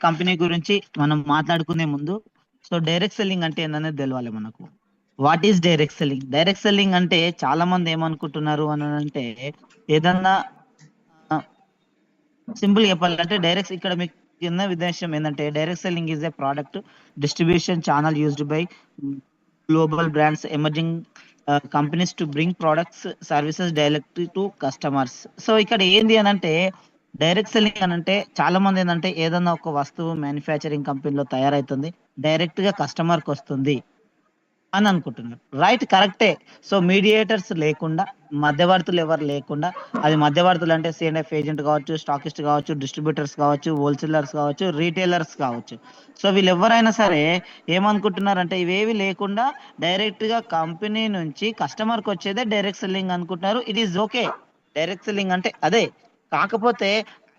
Company గురించి మనం మాట్లాడుకునే ముందు డైరెక్ట్ సెల్లింగ్ అంటే ఏందనేది తెలవాలి మనకు. What is direct selling? Direct selling అంటే చాలా మంది ఏమనుకుంటున్నారు అని అంటే ఏదన్నా సింపుల్ చెప్పాలంటే డైరెక్ట్ ఇక్కడ మీకు కింద ఉద్దేశం ఏంటంటే direct selling is a product distribution channel used by global brands emerging companies to bring products services direct to customers. So ఇక్కడ ఏంది అని అంటే డైరెక్ట్ సెల్లింగ్ అని అంటే చాలా మంది ఏంటంటే ఏదన్నా ఒక వస్తువు మ్యానుఫ్యాక్చరింగ్ కంపెనీలో తయారైతుంది, డైరెక్ట్ గా కస్టమర్ కి వస్తుంది అని అనుకుంటున్నారు. రైట్, కరెక్టే. సో మీడియేటర్స్ లేకుండా, మధ్యవర్తులు ఎవరు లేకుండా, అది మధ్యవర్తులు అంటే సిఎన్ఎఫ్ ఏజెంట్ కావచ్చు, స్టాకిస్ట్ కావచ్చు, డిస్ట్రిబ్యూటర్స్ కావచ్చు, హోల్సేలర్స్ కావచ్చు, రీటైలర్స్ కావచ్చు. సో వీళ్ళు ఎవరైనా సరే ఏమనుకుంటున్నారంటే ఇవేవి లేకుండా డైరెక్ట్ గా కంపెనీ నుంచి కస్టమర్ కి వచ్చేదే డైరెక్ట్ సెల్లింగ్ అనుకుంటున్నారు. It is okay, direct selling అంటే అదే. కాకపోతే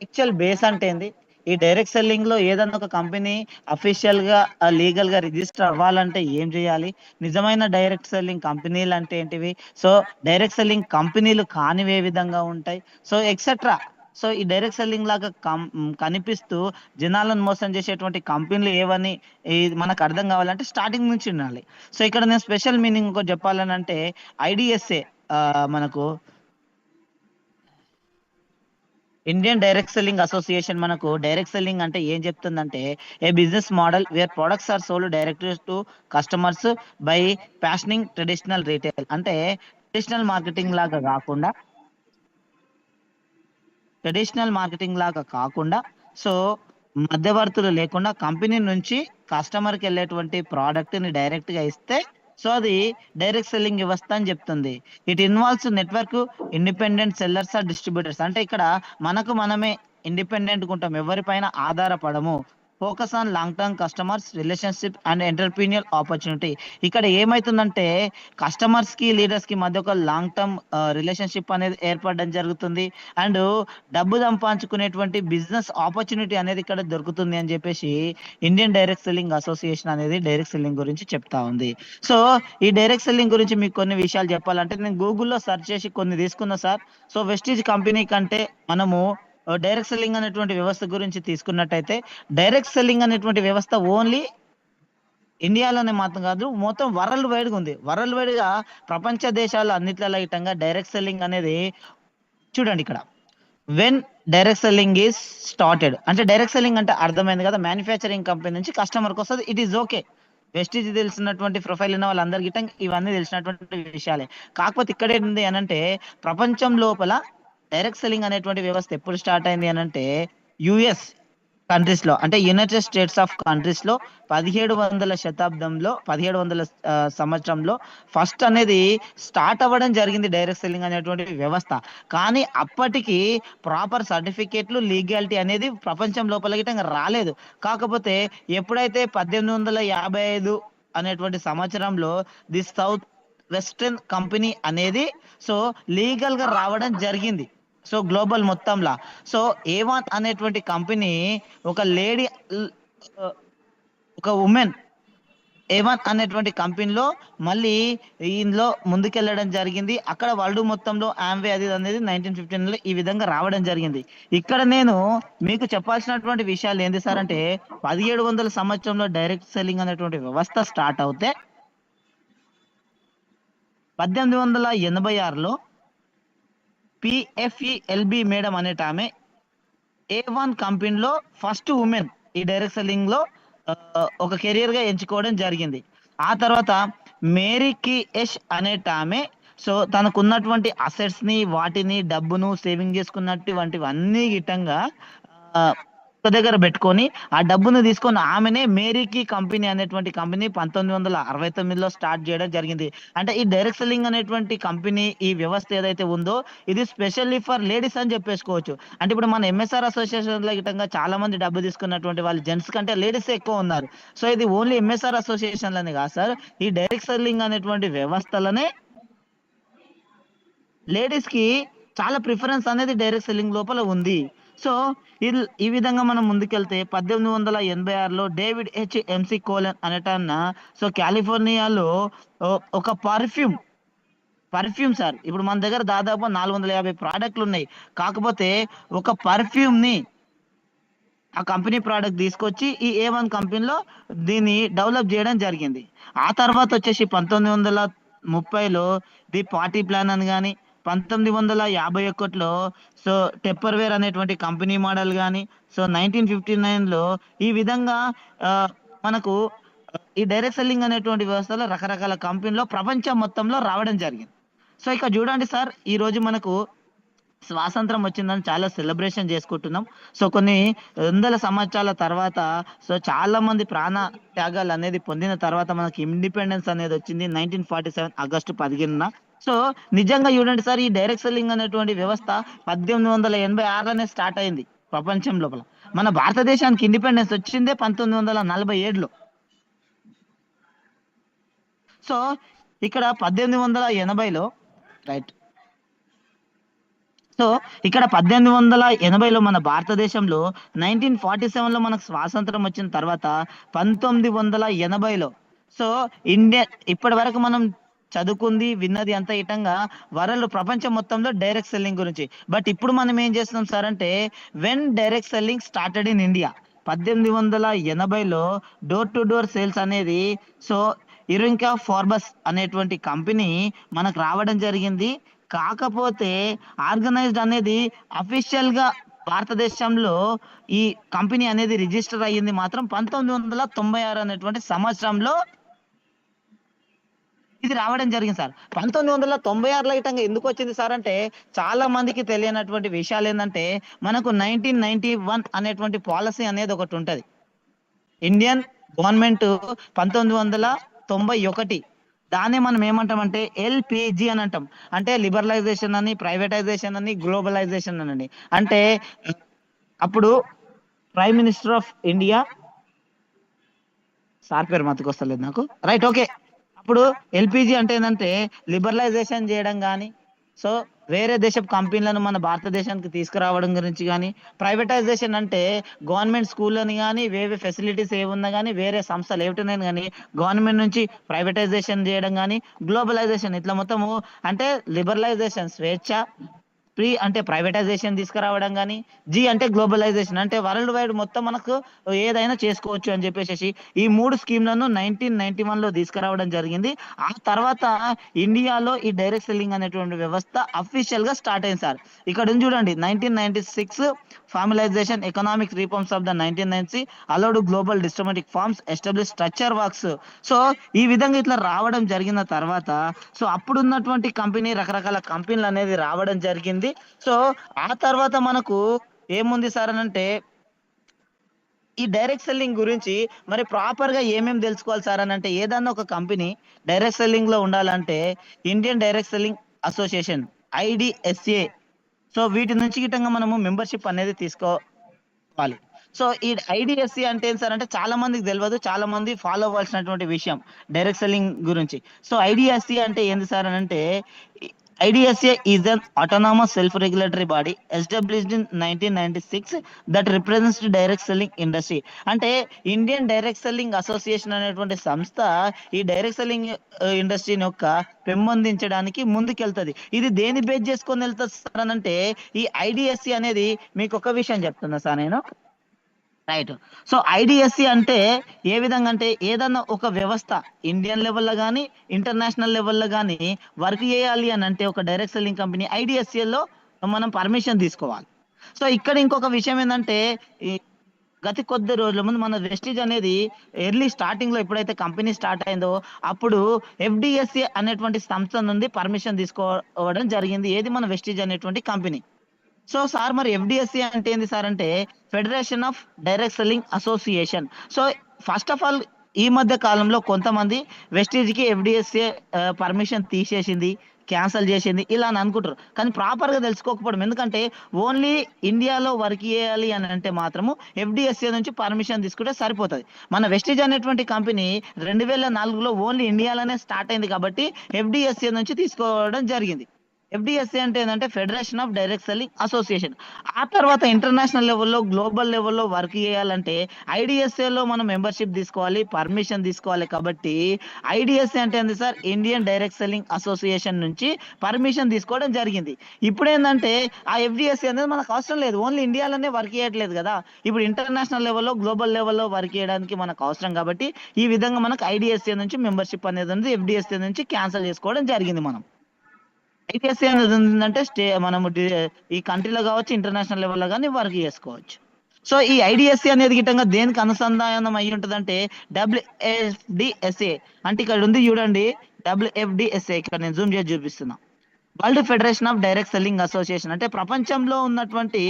యాక్చువల్ బేస్ అంటే ఏంది? ఈ డైరెక్ట్ సెల్లింగ్ లో ఏదన్నా ఒక కంపెనీ అఫీషియల్ గా లీగల్ గా రిజిస్టర్ అవ్వాలంటే ఏం చేయాలి? నిజమైన డైరెక్ట్ సెల్లింగ్ కంపెనీలు అంటే ఏంటివి? సో డైరెక్ట్ సెల్లింగ్ కంపెనీలు కానివి ఏ విధంగా ఉంటాయి? So etcetera. సో ఈ డైరెక్ట్ సెల్లింగ్ లాగా కనిపిస్తూ జనాలను మోసం చేసేటువంటి కంపెనీలు ఏవని మనకు అర్థం కావాలంటే స్టార్టింగ్ నుంచి ఉండాలి. సో ఇక్కడ నేను స్పెషల్ మీనింగ్ ఇంకో చెప్పాలని అంటే ఐడిఎస్ఏ మనకు ఇండియన్ డైరెక్ట్ సెల్లింగ్ అసోసియేషన్ మనకు డైరెక్ట్ సెల్లింగ్ అంటే ఏం చెప్తుందంటే a business model where products are sold direct to customers bypassing traditional retail. అంటే ట్రెడిషనల్ మార్కెటింగ్ లాగా కాకుండా సో మధ్యవర్తులు లేకుండా కంపెనీ నుంచి కస్టమర్కి వెళ్ళేటువంటి ప్రోడక్ట్ ని డైరెక్ట్ గా ఇస్తే సో అది డైరెక్ట్ సెల్లింగ్ వ్యవస్థ అని చెప్తుంది. It involves network independent sellers or distributors. అంటే ఇక్కడ మనకు మనమే ఇండిపెండెంట్ ఉంటాం, ఎవరిపైన ఆధారపడము. Focus on long term customers relationship and entrepreneurial opportunity. ఇక్కడ ఏమైతుందంటే కస్టమర్స్ కి లీడర్స్ కి మధ్య ఒక లాంగ్ టర్మ్ రిలేషన్షిప్ అనేది ఏర్పడడం జరుగుతుంది. అండ్ డబ్బు సంపాదించుకునేటువంటి బిజినెస్ ఆపర్చునిటీ అనేది ఇక్కడ దొరుకుతుంది అని చెప్పేసి ఇండియన్ డైరెక్ట్ సెల్లింగ్ అసోసియేషన్ అనేది డైరెక్ట్ సెల్లింగ్ గురించి చెప్తా ఉంది. సో ఈ డైరెక్ట్ సెల్లింగ్ గురించి మీకు కొన్ని విషయాలు చెప్పాలంటే నేను గూగుల్లో సెర్చ్ చేసి కొన్ని తీసుకున్నా సార్. సో వెస్టీజ్ కంపెనీ కంటే మనము డైరెక్ట్ సెల్లింగ్ అనేటువంటి వ్యవస్థ గురించి తీసుకున్నట్టయితే డైరెక్ట్ సెల్లింగ్ అనేటువంటి వ్యవస్థ ఓన్లీ ఇండియాలోనే మాత్రం కాదు, మొత్తం వరల్డ్ వైడ్ గా ఉంది. వరల్డ్ వైడ్ గా ప్రపంచ దేశాలు అన్నిట్లలో ఇటంగా డైరెక్ట్ సెల్లింగ్ అనేది చూడండి ఇక్కడ when direct selling is started అంటే డైరెక్ట్ సెల్లింగ్ అంటే అర్థమైంది కదా, మ్యానుఫ్యాక్చరింగ్ కంపెనీ నుంచి కస్టమర్కి వస్తుంది. It is okay. వెస్టీజ్ తెలిసినటువంటి ప్రొఫైల్ ఉన్న వాళ్ళందరికీ ఇవన్నీ తెలిసినటువంటి విషయాలే. కాకపోతే ఇక్కడ ఏంటి అని అంటే ప్రపంచం లోపల డైరెక్ట్ సెల్లింగ్ అనేటువంటి వ్యవస్థ ఎప్పుడు స్టార్ట్ అయింది అని అంటే యుఎస్ కంట్రీస్ లో అంటే యునైటెడ్ స్టేట్స్ ఆఫ్ కంట్రీస్ లో 1700 శతాబ్దంలో 1700 సంవత్సరంలో ఫస్ట్ అనేది స్టార్ట్ అవ్వడం జరిగింది డైరెక్ట్ సెల్లింగ్ అనేటువంటి వ్యవస్థ. కానీ అప్పటికి ప్రాపర్ సర్టిఫికేట్లు లీగాలిటీ అనేది ప్రపంచం లోపల గిట్టంగా రాలేదు. కాకపోతే ఎప్పుడైతే 1855 అనేటువంటి సంవత్సరంలో ది సౌత్ వెస్టర్న్ కంపెనీ అనేది సో లీగల్ గా రావడం జరిగింది. సో గ్లోబల్ మొత్తంలో సో ఏవాన్ అనేటువంటి కంపెనీ ఒక లేడీ ఒక ఉమెన్ ఏవన్ అనేటువంటి కంపెనీలో మళ్ళీ ఇందులో ముందుకెళ్ళడం జరిగింది. అక్కడ వరల్డ్ మొత్తంలో ఆమ్వే అది అనేది 1915 లో ఈ విధంగా రావడం జరిగింది. ఇక్కడ నేను మీకు చెప్పాల్సినటువంటి విషయాలు ఏంటి సార్ అంటే 1700 సంవత్సరంలో డైరెక్ట్ సెల్లింగ్ అనేటువంటి వ్యవస్థ స్టార్ట్ అవుతే 1886లో పిఎఫ్ఈఎల్బి మేడం అనేట ఆమె A1 కంపెనీలో ఫస్ట్ ఉమెన్ ఈ డైరెక్ట్ సెల్లింగ్ లో ఒక కెరియర్ గా ఎంచుకోవడం జరిగింది. ఆ తర్వాత మేరీకి యష్ అనేట ఆమె సో తనకున్నటువంటి అసెట్స్ ని వాటిని డబ్బును సేవింగ్ చేసుకున్నట్టు వంటివన్నీ గిట్టంగా ఒక దగ్గర పెట్టుకొని ఆ డబ్బును తీసుకొని ఆమెనే మేరీకి కంపెనీ అనేటువంటి కంపెనీ 1969లో స్టార్ట్ చేయడం జరిగింది. అంటే ఈ డైరెక్ట్ సెల్లింగ్ అనేటువంటి కంపెనీ ఈ వ్యవస్థ ఏదైతే ఉందో ఇది స్పెషల్లీ ఫర్ లేడీస్ అని చెప్పేసుకోవచ్చు. అంటే ఇప్పుడు మన ఎంఎస్ఆర్ అసోసియేషన్ లో గిట్టంగా చాలా మంది డబ్బు తీసుకున్నటువంటి వాళ్ళు జెంట్స్ కంటే లేడీస్ ఎక్కువ ఉన్నారు. సో ఇది ఓన్లీ ఎంఎస్ఆర్ అసోసియేషన్ లోనే కాదు సార్, ఈ డైరెక్ట్ సెల్లింగ్ అనేటువంటి వ్యవస్థలనే లేడీస్ కి చాలా ప్రిఫరెన్స్ అనేది డైరెక్ట్ సెల్లింగ్ లోపల ఉంది. సో ఈ విధంగా మనం ముందుకెళ్తే 1886లో డేవిడ్ ఎంసి కోలన్ అనేటన్న సో కాలిఫోర్నియాలో ఒక పర్ఫ్యూమ్ సార్. ఇప్పుడు మన దగ్గర దాదాపు 450 ప్రోడక్ట్లు ఉన్నాయి. కాకపోతే ఒక పర్ఫ్యూమ్ ని ఆ కంపెనీ ప్రోడక్ట్ తీసుకొచ్చి ఈ A1 కంపెనీలో దీన్ని డెవలప్ చేయడం జరిగింది. ఆ తర్వాత వచ్చేసి 1930లో ది పార్టీ ప్లాన్ అని గాని, 1951లో సో టెప్పర్‌వేర్ అనేటువంటి కంపెనీ మోడల్ గాని, సో 1959లో ఈ విధంగా మనకు ఈ డైరెక్ట్ సెల్లింగ్ అనేటువంటి వ్యవస్థలో రకరకాల కంపెనీలో ప్రపంచం మొత్తంలో రావడం జరిగింది. సో ఇక్కడ చూడండి సార్, ఈరోజు మనకు స్వాతంత్రం వచ్చిందని చాలా సెలబ్రేషన్ చేసుకుంటున్నాం. సో కొన్ని వందల సంవత్సరాల తర్వాత సో చాలా మంది ప్రాణ త్యాగాలు అనేది పొందిన తర్వాత మనకి ఇండిపెండెన్స్ అనేది వచ్చింది 1947 ఆగస్టు 15న. సో నిజంగా చూడండి సార్, ఈ డైరెక్ట్ సెల్లింగ్ అనేటువంటి వ్యవస్థ 1886లోనే స్టార్ట్ అయింది ప్రపంచం లోపల. మన భారతదేశానికి ఇండిపెండెన్స్ వచ్చిందే 1947లో. సో ఇక్కడ 1880లో రైట్. సో ఇక్కడ 1880లో మన భారతదేశంలో 1947లో మనకు స్వాతంత్రం వచ్చిన తర్వాత 1980లో సో ఇండియా ఇప్పటి వరకు మనం చదువుకుంది విన్నది అంతా ఇటంగా వరల్డ్ ప్రపంచం మొత్తంలో డైరెక్ట్ సెల్లింగ్ గురించి. బట్ ఇప్పుడు మనం ఏం చేస్తున్నాం సార్ అంటే, when direct selling started in India 1880లో డోర్ టు డోర్ సేల్స్ అనేది సో ఇరింకా ఫార్బస్ అనేటువంటి కంపెనీ మనకు రావడం జరిగింది. కాకపోతే ఆర్గనైజ్డ్ అనేది అఫీషియల్ గా భారతదేశంలో ఈ కంపెనీ అనేది రిజిస్టర్ అయ్యింది మాత్రం 1996 అనేటువంటి సంవత్సరంలో ఇది రావడం జరిగింది సార్. 1996లో ఇటంగా ఎందుకు వచ్చింది సార్ అంటే, చాలా మందికి తెలియనటువంటి విషయాలు ఏంటంటే, మనకు 1991 అనేటువంటి పాలసీ అనేది ఒకటి ఉంటది. ఇండియన్ గవర్నమెంట్ 1991 దాన్నే మనం ఏమంటామంటే ఎల్పిజి అని అంటాం. అంటే లిబరలైజేషన్ అని, ప్రైవేటైజేషన్ అని, గ్లోబలైజేషన్ అని. అంటే అప్పుడు prime minister of India sir పేరు మతికొస్తలేదు నాకు, రైట్ ఓకే. అప్పుడు ఎల్పిజి అంటే ఏంటంటే లిబరలైజేషన్ చేయడం కానీ, సో వేరే దేశపు కంపెనీలను మన భారతదేశానికి తీసుకురావడం గురించి కానీ, ప్రైవేటైజేషన్ అంటే గవర్నమెంట్ స్కూళ్ళని కానీ, వేరే ఫెసిలిటీస్ ఏమున్నా కానీ, వేరే సంస్థలు ఏమిటినాయి కానీ గవర్నమెంట్ నుంచి ప్రైవేటైజేషన్ చేయడం కానీ, గ్లోబలైజేషన్ ఇట్లా మొత్తము అంటే లిబరలైజేషన్ స్వేచ్ఛ, ప్రీ అంటే ప్రైవేటైజేషన్ తీసుకురావడం కానీ, జీ అంటే గ్లోబలైజేషన్ అంటే వరల్డ్ వైడ్ మొత్తం మనకు ఏదైనా చేసుకోవచ్చు అని చెప్పేసి ఈ 3 స్కీమ్‌లను 1991లో తీసుకురావడం జరిగింది. ఆ తర్వాత ఇండియాలో ఈ డైరెక్ట్ సెల్లింగ్ అనేటువంటి వ్యవస్థ అఫీషియల్‌గా స్టార్ట్ అయింది సార్. ఇక్కడ ఉంది చూడండి, 1996 formalization economic reforms of the 1990 allowed global distributing firms establish structure works. So ఈ విధంగా ఇట్లా రావడం జరిగిన తర్వాత సో అప్పుడున్నటువంటి కంపెనీ రకరకాల కంపెనీలు అనేది రావడం జరిగింది. సో ఆ తర్వాత మనకు ఏముంది సార్ అనంటే, ఈ డైరెక్ట్ సెల్లింగ్ గురించి మరి ప్రాపర్ గా ఏమేమి తెలుసుకోవాలి సార్ అని అంటే, ఏదన్నా ఒక కంపెనీ డైరెక్ట్ సెల్లింగ్ లో ఉండాలంటే Indian direct Selling association IDSA so వీటి నుంచి గిట్టంగా మనము మెంబర్షిప్ అనేది తీసుకోవాలి. సో ఈ IDSA అంటే ఏంటి సార్ అంటే, చాలా మందికి తెలియదు, చాలా మంది ఫాలో అవ్వాల్సినటువంటి విషయం డైరెక్ట్ సెల్లింగ్ గురించి. సో IDSA అంటే ఏంది సార్ అని అంటే, IDSA is an autonomous self-regulatory body established in 1996 that represents the direct selling industry. అంటే ఇండియన్ డైరెక్ట్ సెల్లింగ్ అసోసియేషన్ అనేటువంటి సంస్థ ఈ డైరెక్ట్ సెల్లింగ్ ఇండస్ట్రీని యొక్క పెంపొందించడానికి ముందుకెళ్తది. ఇది దేని బేస్ చేసుకొని వెళ్తుంది సార్ అని అంటే, ఈ IDSA అనేది మీకు ఒక విషయం చెప్తున్నా సార్ నేను, రైట్. సో IDSA అంటే ఏ విధంగా అంటే, ఏదన్నా ఒక వ్యవస్థ ఇండియన్ లెవెల్లో కానీ, ఇంటర్నేషనల్ లెవెల్లో కానీ వర్క్ చేయాలి అని అంటే ఒక డైరెక్ట్ సెల్లింగ్ కంపెనీ IDSAలో మనం పర్మిషన్ తీసుకోవాలి. సో ఇక్కడ ఇంకొక విషయం ఏంటంటే, ఈ గత కొద్ది రోజుల ముందు మన వెస్టీజ్ అనేది ఎర్లీ స్టార్టింగ్ లో ఎప్పుడైతే కంపెనీ స్టార్ట్ అయిందో అప్పుడు FDSA అనేటువంటి సంస్థ నుండి పర్మిషన్ తీసుకోవడం జరిగింది. ఏది మన వెస్టీజ్ అనేటువంటి కంపెనీ. సో సార్ మరి FDSA అంటే ఏంది సార్ అంటే, Federation of Direct Selling Association. So first of all ఈ మధ్య కాలంలో కొంతమంది వెస్టీజ్కి FDSA పర్మిషన్ తీసేసింది, క్యాన్సల్ చేసింది ఇలా అని అనుకుంటారు. కానీ ప్రాపర్ గా తెలుసుకోకపోవడం, ఎందుకంటే ఓన్లీ ఇండియాలో వర్క్ చేయాలి అని అంటే మాత్రము FDSA నుంచి పర్మిషన్ తీసుకుంటే సరిపోతుంది. మన వెస్టీజ్ అనేటువంటి కంపెనీ 2004లో ఓన్లీ ఇండియాలోనే స్టార్ట్ అయింది కాబట్టి FDSA నుంచి తీసుకోవడం జరిగింది. ఎఫ్డిఎస్ఏ అంటే ఏంటంటే federation of Direct Selling association. ఆ తర్వాత ఇంటర్నేషనల్ లెవెల్‌లో, గ్లోబల్ లెవెల్‌లో వర్క్ చేయాలంటే ఐడీఎస్ఏలో మనం మెంబర్‌షిప్ తీసుకోవాలి, పర్మిషన్ తీసుకోవాలి కాబట్టి ఐడీఎస్ఏ అంటే ఏంది sir? Indian direct Selling association నుంచి పర్మిషన్ తీసుకోవడం జరిగింది. ఇప్పుడేందంటే ఆ ఎఫ్డిఎస్ఏ అనేది మనకు అవసరం లేదు. ఓన్లీ ఇండియాలోనే వర్క్ చేయట్లేదు కదా! ఇప్పుడు ఇంటర్నేషనల్ లెవెల్‌లో, గ్లోబల్ లెవెల్‌లో వర్క్ చేయడానికి మనకు అవసరం కాబట్టి ఈ విధంగా మనకు ఐడీఎస్ఏ నుంచి మెంబర్‌షిప్ అనేది ఉంది. ఎఫ్డిఎస్ఏ నుంచి క్యాన్సెల్ చేసుకోవడం జరిగింది మనం. ఐటీఎస్సీ అనేది ఉందంటే మనము ఈ కంట్రీలో కావచ్చు, ఇంటర్నేషనల్ లెవెల్‌లో గాని వర్క్ చేసుకోవచ్చు. సో, ఈ ఐడీఎస్సీ అనేది గిట్టంగా దేనికి అనుసంధానం అయ్యి ఉంటదంటే డబ్ల్యూఎఫ్‌డిఎస్ఏ అంటే ఇక్కడ ఉంది చూడండి. డబ్ల్యూఎఫ్‌డిఎస్ఏ ఇక్కడ నేను జూమ్ చేసి చూపిస్తున్నా. World Federation of Direct Selling Association అంటే ప్రపంచంలో ఉన్నటువంటి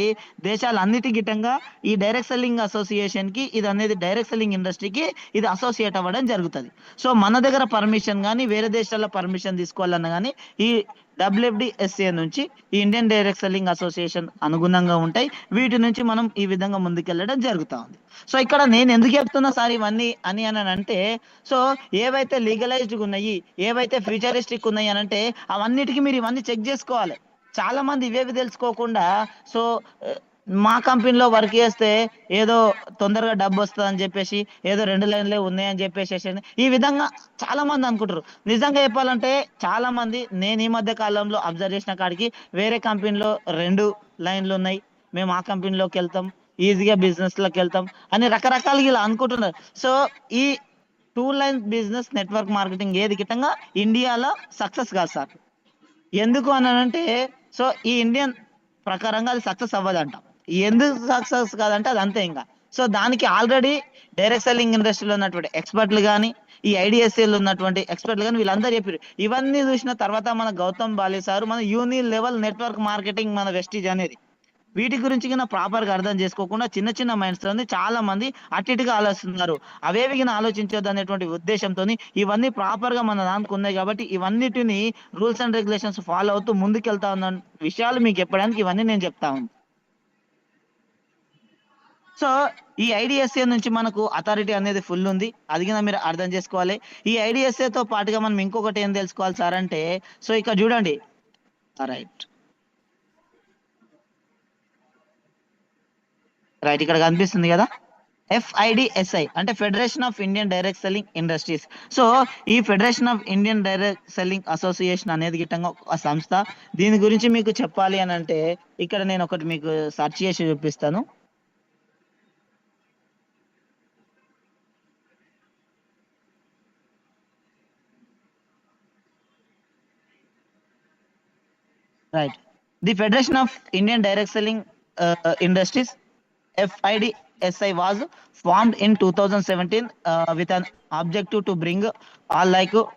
దేశాలన్నిటి గిట్టంగా ఈ డైరెక్ట్ సెల్లింగ్ అసోసియేషన్‌కి ఇది అనేది డైరెక్ట్ సెల్లింగ్ ఇండస్ట్రీకి ఇది అసోసియేట్ అవ్వడం జరుగుతది. సో, మన దగ్గర పర్మిషన్ గాని, వేరే దేశాల్లో పర్మిషన్ తీసుకోవాలన్నా గాని ఈ డబ్ల్యూఎఫ్‌డిఎస్ఏ నుంచి ఈ ఇండియన్ డైరెక్ట్ సెల్లింగ్ అసోసియేషన్ అనుగుణంగా ఉంటాయి. వీటి నుంచి మనం ఈ విధంగా ముందుకెళ్ళడం జరుగుతా ఉంది. సో, ఇక్కడ నేను ఎందుకు చెప్తున్నా సార్ ఇవన్నీ అనంటే సో, ఏవైతే లీగలైజ్డ్‌గా ఉన్నాయి, ఏవైతే ఫ్యూచరిస్టిక్ ఉన్నాయి అనంటే అవన్నిటికి మీరు ఇవన్నీ చెక్ జేసుకోవాలి. చాలా మంది ఇవేవి తెలుసుకోకుండా సో, ఆహ్, మా కంపెనీలో వర్క్ చేస్తే ఏదో తొందరగా డబ్బొస్తదని జెప్పేసి, ఏదో 2 లైన్‌లే ఉన్నాయని జెప్పేసేసని ఈ విధంగా చాలా మంది అనుకుంటారు. నిజంగా చెప్పాలంటే చాలా మంది నేను ఈ మధ్య కాలంలో అబ్జర్వ్ చేసిన కాడికి వేరే కంపెనీలో 2 లైన్‌లున్నాయి. మేము ఆ కంపెనీలోకెళ్తాం. ఈజీగా బిజినెస్‌లోకెళ్తాం అని రకరకాలుగా ఇలా అనుకుంటున్నారు. సో, ఈ 2 లైన్ బిజినెస్ నెట్వర్క్ మార్కెటింగ్ ఏది గిట్టంగా ఇండియాలో సక్సెస్ కాదు సార్. ఎందుకు అనంటే సో, ఈ ఇండియన్ ప్రకారంగా అది సక్సెస్ అవ్వదంట. ఎందుకు సక్సెస్ కాదంటే అది అంతే ఇంక. సో, దానికి ఆల్రెడీ డైరెక్ట్ సెల్లింగ్ ఇండస్ట్రీలో ఉన్నటువంటి ఎక్స్‌పర్ట్‌లు గాని, ఈ ఐడీఎస్ఏలో ఉన్నటువంటి ఎక్స్‌పర్ట్‌లు గాని వీళ్ళందరూ చెప్పిర్రు. ఇవన్నీ చూసిన తర్వాత మన గౌతమ్ బాలి సార్ మన యూని లెవెల్ నెట్వర్క్ మార్కెటింగ్ మన వెస్టీజ్ అనేది. వీటి గురించి గిన ప్రాపర్‌గా అర్థం చేసుకోకుండా చిన్న చిన్న మైండ్స్‌తోని చాలా మంది అటు ఇటుగా ఆలోచిస్తున్నారు. అవేవి గిన ఆలోచించొద్దనేటువంటి ఉద్దేశ్యంతోని ఇవన్నీ ప్రాపర్‌గా మన దాంట్లో ఉన్నాయి కాబట్టి ఇవన్నిటిని రూల్స్ అండ్ రెగ్యులేషన్స్ ఫాలో అవుతూ ముందుకెళ్తా ఉన్న విషయాలు మీకు చెప్పడానికి ఇవన్నీ నేను చెప్తా ఉన్నాను. సో, ఈ ఐడీఎస్ఏ నుంచి మనకు అథారిటీ అనేది ఫుల్ ఉంది. అది గిన మీరు అర్థం చేసుకోవాలి. ఈ ఐడీఎస్ఏతో పాటుగా మనం ఇంకొకటి ఏం తెలుసుకోవాలి సార్ అంటే సో, ఇక్కడ చూడండి. రైట్. రైట్ ఇక్కడ కనిపిస్తుంది గదా! ఎఫ్ఐడిఎస్ఐ అంటే Federation of Indian direct Selling Industries. So, ఈ Federation of Indian direct Selling Association అనేది గిట్టంగా ఒక సంస్థ. దీని గురించి మీకు చెప్పాలి అనంటే ఇక్కడ నేను ఒకటి మీకు సెర్చ్ చేసి చూపిస్తాను. Right. The Federation of Indian Direct Selling Industries (FIDSI) was formed in 2017 with an objective to bring all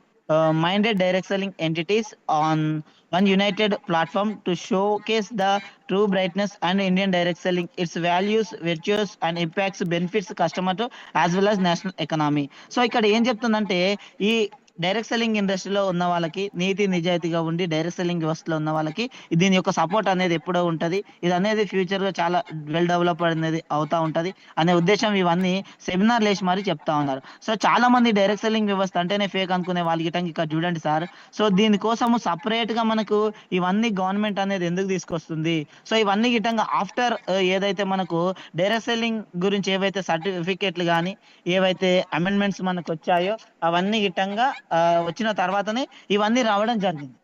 minded direct selling entities on one united platform to showcase the true brightness and Indian direct selling, its values, virtues, and impacts benefits customer to as well as national economy. So ఇక్కడ ఏం చెప్తుందంటే ఈ direct selling ఇండస్ట్రీలో ఉన్న వాళ్ళకి నీతి నిజాయితీగా ఉండి direct selling వ్యవస్థలో ఉన్న వాళ్ళకి దీని యొక్క సపోర్ట్ అనేది ఎప్పుడో ఉంటది. ఇది అనేది ఫ్యూచర్‌లో చాలా వెల్ డెవలప్ అనేది అవుతా ఉంటది అనే ఉద్దేశ్యం ఇవన్నీ సెమినార్‌లేసి మరి చెప్తా ఉన్నారు. సో, చాలా మంది డైరెక్ట్ సెల్లింగ్ వ్యవస్థ అంటేనే ఫేక్ అనుకునే వాళ్ళు గిట్టంగా ఇక్కడ చూడండి సార్. సో, దీనికోసము సెపరేట్‌గా మనకు ఇవన్నీ గవర్నమెంట్ అనేది ఎందుకు తీసుకొస్తుంది? సో, ఇవన్నీ గిట్టంగా ఆఫ్టర్ ఏదైతే మనకు డైరెక్ట్ సెల్లింగ్ గురించి ఏవైతే సర్టిఫికేట్‌లు గాని, ఏవైతే అమెండ్మెంట్స్ మనకొచ్చాయో అవన్నీ గిట్టంగా వచ్చిన తర్వాతనే ఇవన్నీ రావడం జరిగింది.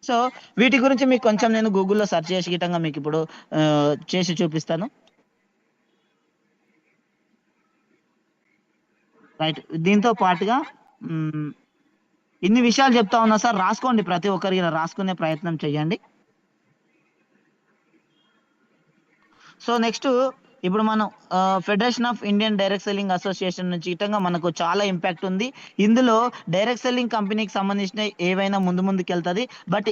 సో, వీటి గురించి మీకు కొంచెం నేను గూగుల్‌లో సెర్చ్ చేసి గిట్టంగా మీకిప్పుడు చేసి చూపిస్తాను. రైట్. దీంతో పాటుగా హ్మ్. ఇన్ని విషయాలు చెప్తా ఉన్నా సార్. రాసుకోండి ప్రతి ఒక్కరు ఇలా రాసుకునే ప్రయత్నం చేయండి. సో, నెక్స్టు ఇప్పుడు మనం federation of Indian direct Selling association నుంచి గిట్టంగా మనకు చాలా ఇంపాక్ట్ ఉంది. ఇందులో డైరెక్ట్ సెల్లింగ్ కంపెనీకి సంబంధించినయి ఏవైనా ముందుకెళ్తది. బట్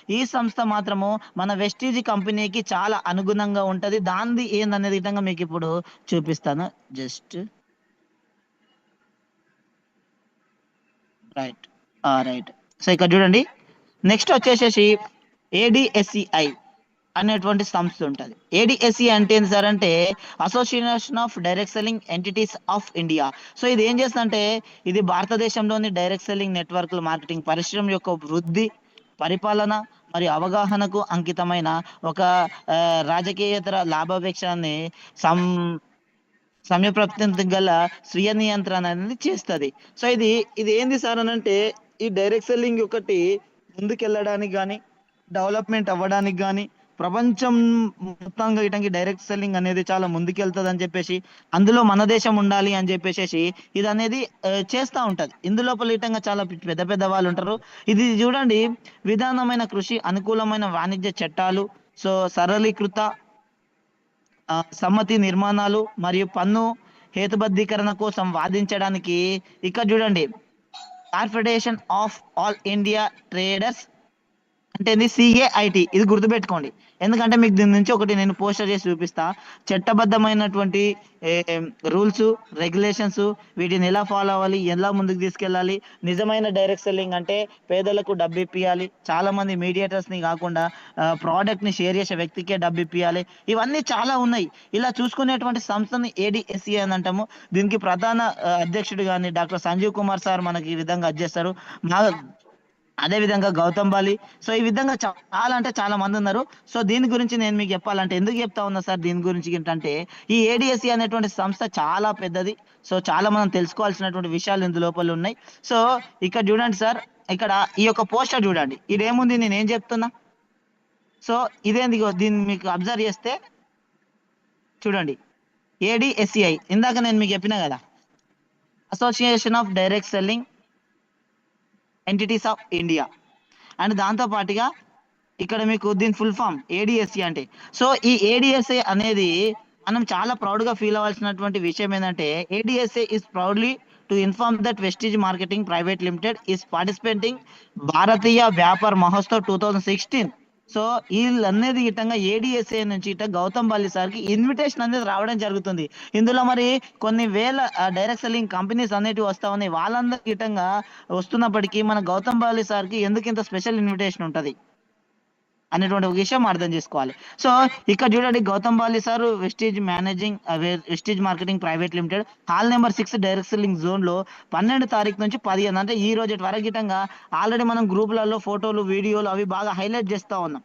ఈ సంస్థ మాత్రము మన వెస్టీజ్ కంపెనీకి చాలా అనుగుణంగా ఉంటది. దానిది ఏందనేది గిట్టంగా మీకిప్పుడు చూపిస్తాను. Just right. రైట్. సో, ఇక్కడ చూడండి. నెక్స్ట్ వచ్చేసేసి ఏడీఎస్‌సిఐ. అనేటువంటి సంస్థ ఉంటది. ఏడిఎస్ఈ అంటే ఏంటి సార్ అంటే association of Direct Selling Entities of India. So ఇది ఏం చేస్తుందంటే ఇది భారతదేశంలోని డైరెక్ట్ సెల్లింగ్ నెట్వర్క్ల మార్కెటింగ్ పరిశ్రమ యొక్క వృద్ధి, పరిపాలన మరియు అవగాహనకు అంకితమైన ఒక రాజకీయేతర లాభాపేక్షాన్ని సం సమయప్రాప్తి గల స్వీయ నియంత్రణ అనేది చేస్తది. సో ఇది ఏంది సార్ అనంటే ఈ డైరెక్ట్ సెల్లింగ్ ఒకటి ముందుకెళ్ళడానికి గాని, డెవలప్‌మెంట్ అవ్వడానికి గాని, ప్రపంచం మొత్తంగా ఇటంకి డైరెక్ట్ సెల్లింగ్ అనేది చాలా ముందుకెళ్తదని చెప్పేసి, అందులో మన దేశం ఉండాలి అని చెప్పేసేసి ఇదనేది చేస్తా ఉంటది. ఇందులోపల ఇటంగా చాలా పెద్ద పెద్ద వాళ్ళుంటరు. ఇది చూడండి విధానమైన కృషి, అనుకూలమైన వాణిజ్య చట్టాలు, సో సరళీకృత సమ్మతి నిర్మాణాలు మరియు పన్ను హేతుబద్ధీకరణ కోసం వాదించడానికి ఇక్కడ చూడండి corporation of all India traders అంటే ఇది సిఏఐటి ఇది గుర్తుపెట్టుకోండి. ఎందుకంటే మీకు దీని నుంచి ఒకటి నేను పోస్టర్ చేసి చూపిస్తా. చట్టబద్ధమైనటువంటి రూల్స్, రెగ్యులేషన్స్ వీటిని ఎలా ఫాలో అవ్వాలి, ఎలా ముందుకు తీసుకెళ్ళాలి. నిజమైన డైరెక్ట్ సెల్లింగ్ అంటే పేదలకు డబ్బు ఇప్పియాలి. చాలా మంది మీడియేటర్స్ ని కాకుండా ప్రోడక్ట్ ని షేర్ చేసే వ్యక్తికే డబ్బు ఇప్పియాలి. ఇవన్నీ చాలా ఉన్నాయి. ఇలా చూసుకునేటువంటి సంస్థని ఏడిఎస్సి అని అంటాము. దీనికి ప్రధాన అధ్యక్షుడు గాని డాక్టర్ సంజీవ్ కుమార్ సార్ మనకి ఈ విధంగా అధ్యస్తారు. మా అదే విధంగా గౌతమ్ బాలి. సో ఈ విధంగా చాలా అంటే చాలా మంది ఉన్నారు. సో దీని గురించి నేను మీకు చెప్పాలంటే ఎందుకు చెప్తా ఉన్నా సార్ దీని గురించి ఏంటంటే ఈ ఏడిఎస్సి అనేటువంటి సంస్థ చాలా పెద్దది. సో చాలా మనం తెలుసుకోవాల్సినటువంటి విషయాలు ఇందు లోపల ఉన్నాయి. సో ఇక్కడ చూడండి సార్, ఇక్కడ ఈ యొక్క పోస్టర్ చూడండి. ఇదేముంది నేను ఏం చెప్తున్నా. సో ఇదేంది దీన్ని మీకు అబ్జర్వ్ చేస్తే చూడండి ఏడిఎస్సిఐ ఇందాక నేను మీకు చెప్పినా కదా association of Direct Selling Entities of India and దాంతో పాటుగా ఇక్కడ మీకు దీని ఫుల్ ఫామ్ ఏడిఎస్సి అంటే. సో ఈ ఏడిఎస్ఏ అనేది మనం చాలా ప్రౌడ్గా ఫీల్ అవ్వాల్సినటువంటి విషయం ఏంటంటే ADSA is proudly to inform that Vestige marketing private Limited is participating Bharatiya Vyapar Mahotsav 2016. So వీళ్ళనేది ఇటంగా ఏడిఎస్ఏ నుంచి ఇట గౌతమ్ బాలి సార్కి ఇన్విటేషన్ అనేది రావడం జరుగుతుంది. ఇందులో మరి కొన్ని వేల డైరెక్ట్ సెల్లింగ్ కంపెనీస్ అనేటివి వస్తా ఉన్నాయి. వాళ్ళందరికి ఇటంగా వస్తున్నప్పటికీ మన గౌతమ్ బాలి సార్కి ఎందుకు ఇంత స్పెషల్ ఇన్విటేషన్ ఉంటుంది అనేటువంటి ఒక విషయం అర్థం చేసుకోవాలి. సో ఇక్కడ చూడండి Gautam Bali sir Vestige managing Vestige marketing private limited hall number 6 direct selling zone లో 12 తారీఖు నుంచి 15 అంటే ఈ రోజు వరకు గిటంగా ఆల్రెడీ మనం గ్రూపులలో ఫోటోలు వీడియోలు అవి బాగా హైలైట్ చేస్తా ఉన్నాం.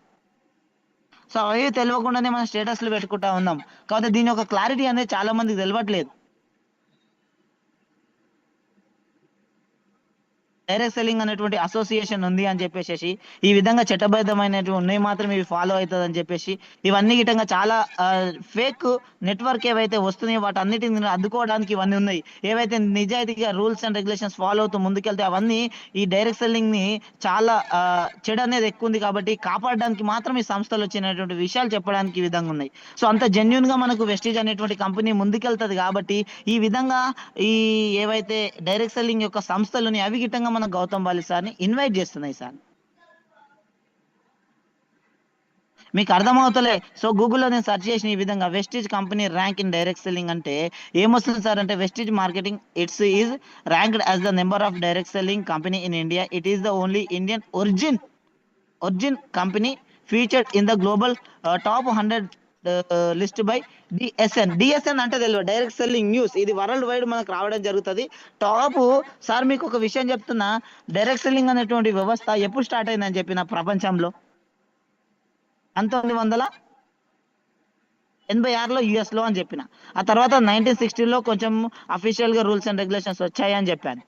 సో అవి తెలియకుండానే మనం స్టేటస్లు పెట్టుకుంటా ఉన్నాం. కాబట్టి దీని యొక్క క్లారిటీ అనేది చాలా మందికి తెలియట్లేదు. డైరెక్ట్ సెల్లింగ్ అనేటువంటి అసోసియేషన్ ఉంది అని చెప్పేసి ఈ విధంగా చట్టబద్ధమైనటువంటి ఉన్నాయి మాత్రం ఇవి ఫాలో అవుతుంది అని చెప్పేసి ఇవన్నీ గిటంగా చాలా ఫేక్ నెట్వర్క్ ఏవైతే వస్తున్నాయో వాటి అన్నిటిని అడ్డుకోవడానికి ఇవన్నీ ఉన్నాయి. ఏవైతే నిజాయితీగా రూల్స్ అండ్ రెగ్యులేషన్స్ ఫాలో అవుతూ ముందుకెళ్తే అవన్నీ ఈ డైరెక్ట్ సెల్లింగ్ ని చాలా చెడు అనేది ఎక్కువ ఉంది కాబట్టి కాపాడడానికి మాత్రం ఈ సంస్థలు వచ్చినటువంటి విషయాలు చెప్పడానికి ఈ విధంగా ఉన్నాయి. సో అంత జెన్యున్ గా మనకు వెస్టీజ్ అనేటువంటి కంపెనీ ముందుకెళ్తది కాబట్టి ఈ విధంగా ఈ ఏవైతే డైరెక్ట్ సెల్లింగ్ యొక్క సంస్థలని అవి గిట్టంగా మన గౌతమ్ బాలి సార్ని ఇన్వైట్ చేస్తున్నాయి సార్. మీకు అర్థమవుతలే. సో గూగుల్లో నేను సెర్చ్ చేసిన ఈ విధంగా Vestige company rank in direct selling అంటే ఏమొస్తుంది సార్ అంటే Vestige marketing it's is ranked as the number of Direct selling company in India. It is the only Indian origin company featured in the global top 100 list by DSN అంటే తెలియదు direct Selling news. ఇది world wide మనకు రావడం జరుగుతుంది. Top sir మీకు ఒక విషయం చెప్తున్నా, డైరెక్ట్ సెల్లింగ్ అనేటువంటి వ్యవస్థ ఎప్పుడు స్టార్ట్ అయిందని చెప్పిన ప్రపంచంలో 1986లో యుఎస్ లో అని చెప్పిన. ఆ తర్వాత 1960లో కొంచెం అఫీషియల్ గా రూల్స్ అండ్ రెగ్యులేషన్స్ వచ్చాయి అని చెప్పాను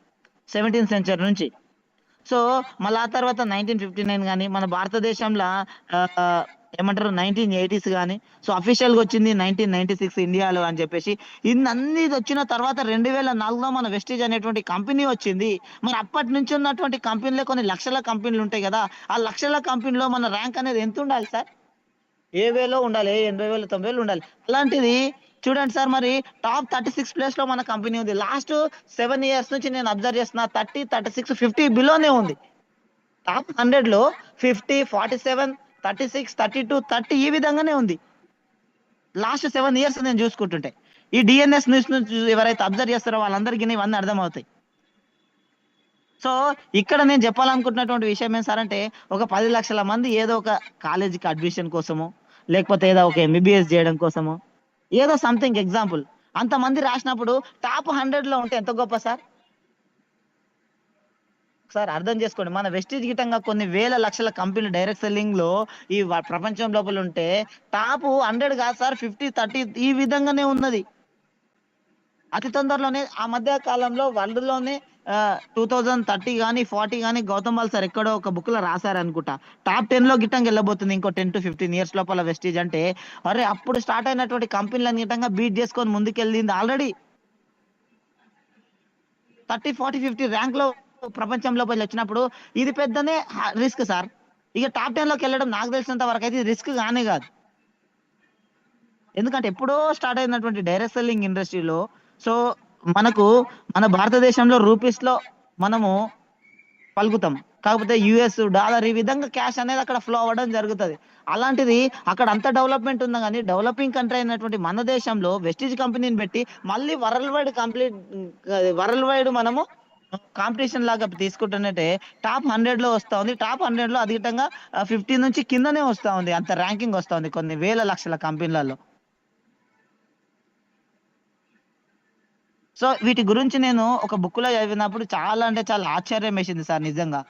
17th సెంచరీ నుంచి. సో మళ్ళీ ఆ తర్వాత 1959 కానీ మన భారతదేశంలో ఏమంటారు 1980s కానీ సో అఫీషియల్గా వచ్చింది 1996 ఇండియాలో అని చెప్పేసి ఇన్ని వచ్చిన తర్వాత 2004లో మన వెస్టీజ్ అనేటువంటి కంపెనీ వచ్చింది. మరి అప్పటి నుంచి ఉన్నటువంటి కంపెనీలో కొన్ని లక్షల కంపెనీలు ఉంటాయి కదా, ఆ లక్షల కంపెనీలో మన ర్యాంక్ అనేది ఎంత ఉండాలి సార్? 70లో ఉండాలి, 80,000 90,000 ఉండాలి. అలాంటిది చూడండి సార్, మరి టాప్ 36 ప్లేస్ లో మన కంపెనీ ఉంది. లాస్ట్ 7 years నుంచి నేను అబ్జర్వ్ చేస్తున్నా 30 36 50 బిలోనే ఉంది. టాప్ 100లో 50 47 36 32 30 ఈ విధంగానే ఉంది లాస్ట్ 7 years నేను చూసుకుంటుంటే. ఈ డిఎన్ఎస్ న్యూస్ నుంచి ఎవరైతే అబ్జర్వ్ చేస్తారో వాళ్ళందరికీ ఇవన్నీ అర్థమవుతాయి. సో ఇక్కడ నేను చెప్పాలనుకుంటున్నటువంటి విషయం ఏం సార్ అంటే ఒక 10 లక్షల మంది ఏదో ఒక కాలేజీకి అడ్మిషన్ కోసము లేకపోతే ఏదో ఒక ఎంబీబీఎస్ చేయడం కోసమో, ఏదో సంథింగ్ ఎగ్జాంపుల్. అంతమంది రాసినప్పుడు టాప్ 100లో ఉంటే ఎంత గొప్ప సార్. సార్ అర్థం చేసుకోండి, మన వెస్టీజ్ గిటంగా కొన్ని వేల లక్షల కంపెనీలు డైరెక్ట్ సెల్లింగ్ లో ఈ ప్రపంచం లోపల ఉంటే టాప్ 100 కాదు సార్, 50, 30 ఈ విధంగానే ఉన్నది. అతి తొందరలోనే ఆ మధ్య కాలంలో వరల్డ్ లోనే 2030 కానీ 40 కానీ గౌతమ్ బాల్ సార్ ఎక్కడో ఒక బుక్ లో రాశారు అనుకుంటా, టాప్ 10 లో గిట్టంగా వెళ్ళబోతుంది ఇంకో 10 to 15 years లోపల వెస్టీజ్ అంటే. అరే అప్పుడు స్టార్ట్ అయినటువంటి కంపెనీలను గిట్టంగా బీట్ చేసుకొని ముందుకెళ్ళింది ఆల్రెడీ 30, 40, 50 ర్యాంక్ లో ప్రపంచం లోపల వచ్చినప్పుడు ఇది పెద్దనే రిస్క్ సార్. ఇక టాప్ 10 లోకి వెళ్ళడం నాకు తెలిసినంత వరకు అయితే రిస్క్ గానే కాదు. ఎందుకంటే ఎప్పుడో స్టార్ట్ అయినటువంటి డైరెక్ట్ సెల్లింగ్ ఇండస్ట్రీలో, సో మనకు మన భారతదేశంలో రూపీస్ లో మనము పలుకుతాం, కాకపోతే యుఎస్ డాలర్ ఈ విధంగా క్యాష్ అనేది అక్కడ ఫ్లో అవ్వడం జరుగుతుంది. అలాంటిది అక్కడ అంత డెవలప్మెంట్ ఉందా కానీ డెవలపింగ్ కంట్రీ అయినటువంటి మన దేశంలో వెస్టీజ్ కంపెనీని పెట్టి మళ్ళీ వరల్డ్ వైడ్ మనము కాంపిటీషన్ లాగా తీసుకుంటున్నట్టే టాప్ 100 లో వస్తా ఉంది. టాప్ 100 లో అధికంగా 50 నుంచి కిందనే వస్తా ఉంది, అంత ర్యాంకింగ్ వస్తా ఉంది కొన్ని వేల లక్షల కంపెనీలలో. సో వీటి గురించి నేను ఒక బుక్ లో చదివినప్పుడు చాలా అంటే చాలా ఆశ్చర్యం వేసింది సార్ నిజంగా.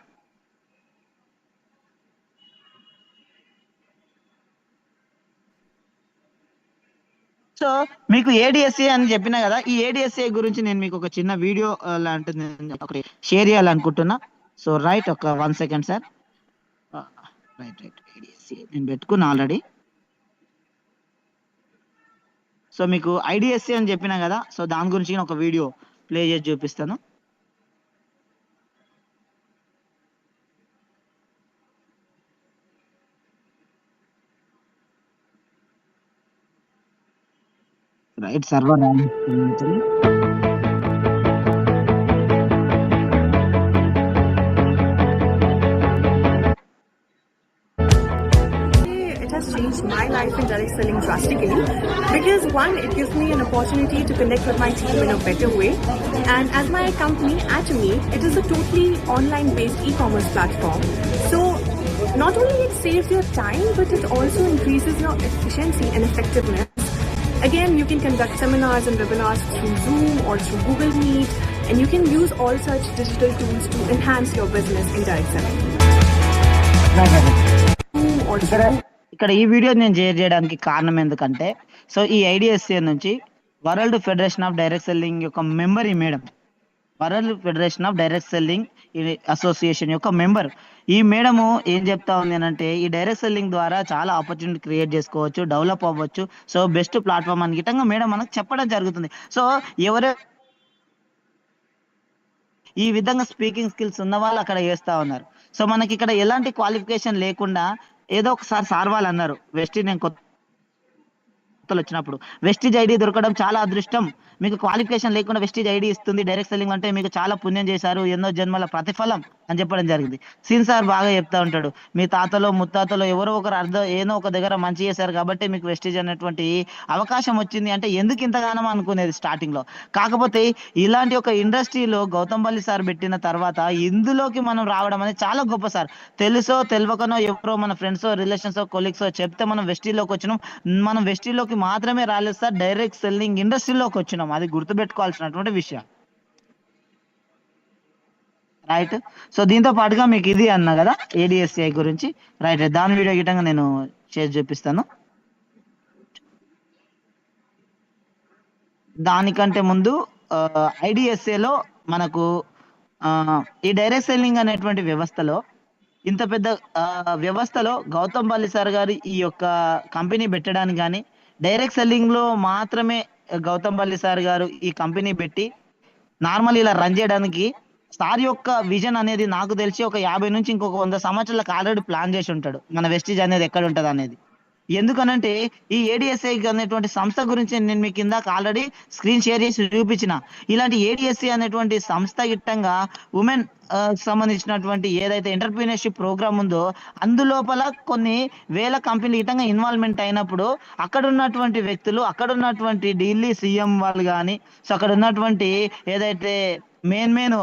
సో మీకు ఏడిఎస్ఏ అని చెప్పినా కదా, ఈ ఏడిఎస్ఏ గురించి నేను మీకు ఒక చిన్న వీడియో లాంటిది నేను ఒకటి షేర్ చేయాలనుకుంటున్నా. సో రైట్, ఒక 1 second సార్. రైట్ రైట్, ఏడిఎస్ఏ నేను పెట్టుకున్నా ఆల్రెడీ. సో మీకు ఐడిఎస్ఏ అని చెప్పినా కదా, సో దాని గురించి నేను ఒక వీడియో ప్లే చేసి చూపిస్తాను. Right, server It has changed my life in direct selling drastically because one, it gives me an opportunity to connect with my team in a better way, and as my company Atomy, it is a totally online based e-commerce platform. So not only it saves your time, but it also increases your efficiency and effectiveness. Again, you can conduct seminars and webinars through Zoom or through Google Meet, and you can use all such digital tools to enhance your business in direct selling. Zoom or ఇక్కడ ఈ video నేను share చేయడానికి కారణం ఎందుకంటే, so ఈ IDSA నుంచి world Federation of Direct selling యొక్క member ఈ madam. World Federation of Direct Selling association యొక్క మెంబర్ ఈ మేడము ఏం చెప్తా ఉంది అంటే, ఈ డైరెక్ట్ సెల్లింగ్ ద్వారా చాలా ఆపర్చునిటీ క్రియేట్ చేసుకోవచ్చు, డెవలప్ అవ్వచ్చు, సో బెస్ట్ ప్లాట్ఫామ్ అని గిట్టంగా మేడం మనకు చెప్పడం జరుగుతుంది. సో ఎవరు ఈ విధంగా స్పీకింగ్ స్కిల్స్ ఉన్న వాళ్ళు అక్కడ చేస్తా ఉన్నారు. సో మనకి ఇక్కడ ఎలాంటి క్వాలిఫికేషన్ లేకుండా ఏదో ఒకసారి సార్ వాళ్ళు అన్నారు, వెస్టీజ్ నేను వచ్చినప్పుడు వెస్టీజ్ ఐడి దొరకడం చాలా అదృష్టం, మీకు క్వాలిఫికేషన్ లేకుండా వెస్టీజ్ ఐడి ఇస్తుంది డైరెక్ట్ సెల్లింగ్ అంటే మీకు చాలా పుణ్యం చేశారు, ఎన్నో జన్మల ప్రతిఫలం అని చెప్పడం జరిగింది. సీన్ సార్ బాగా చెప్తా ఉంటాడు, మీ తాతలో ముత్తాతలో ఎవరో ఒకరు ఏదో ఒక దగ్గర మంచి చేశారు కాబట్టి మీకు వెస్టీజ్ అనేటువంటి అవకాశం వచ్చింది అంటే ఎందుకు ఇంతగానో అనుకునేది స్టార్టింగ్ లో. కాకపోతే ఇలాంటి ఒక ఇండస్ట్రీలో గౌతమ్ బల్లి సార్ పెట్టిన తర్వాత ఇందులోకి మనం రావడం అనేది చాలా గొప్ప సార్. తెలుసో తెలియకనో ఎవరో మన ఫ్రెండ్స్ రిలేషన్స్ కొలీగ్స్ చెప్తే మనం వెస్టీలోకి వచ్చినాం. మనం వెస్టీలోకి మాత్రమే రాలేదు సార్, డైరెక్ట్ సెల్లింగ్ ఇండస్ట్రీలోకి వచ్చినాం, అది గుర్తుపెట్టుకోవాల్సినటువంటి విషయం. రైట్. సో దీంతో పాటుగా మీకు ఇది అన్నా కదా ఏడిఎస్సిఐ గురించి, రైట్, దాని వీడియో గిట్టంగా నేను చేసి చూపిస్తాను. దానికంటే ముందు ఐడిఎస్ఏలో మనకు ఈ డైరెక్ట్ సెల్లింగ్ అనేటువంటి వ్యవస్థలో, ఇంత పెద్ద వ్యవస్థలో గౌతమ్ బల్లి సార్ గారు ఈ యొక్క కంపెనీ పెట్టడానికి కానీ, డైరెక్ట్ సెల్లింగ్ లో మాత్రమే గౌతమ్ బల్లి సార్ గారు ఈ కంపెనీ పెట్టి నార్మల్ ఇలా రన్ చేయడానికి సార్ యొక్క విజన్ అనేది నాకు తెలిసి ఒక 50 నుంచి ఇంకొక 100 సంవత్సరాలకు ఆల్రెడీ ప్లాన్ చేసి ఉంటాడు, మన వెస్టీజ్ అనేది ఎక్కడ ఉంటది అనేది. ఎందుకనంటే ఈ ఏడిఎస్ఐ అనేటువంటి సంస్థ గురించి నేను మీకు ఇందాక ఆల్రెడీ స్క్రీన్ షేర్ చేసి చూపించిన. ఇలాంటి ఏడిఎస్ఐ అనేటువంటి సంస్థ గిట్టంగా ఉమెన్ సంబంధించినటువంటి ఏదైతే ఎంటర్‌ప్రెన్యూర్‌షిప్ ప్రోగ్రామ్ ఉందో అందులోపల కొన్ని వేల కంపెనీలు గిట్టంగా ఇన్వాల్వ్‌మెంట్ అయినప్పుడు అక్కడ ఉన్నటువంటి వ్యక్తులు, అక్కడ ఉన్నటువంటి ఢిల్లీ సీఎం వాళ్ళు గాని, సో అక్కడ ఉన్నటువంటి ఏదైతే మెయిన్ మెయిన్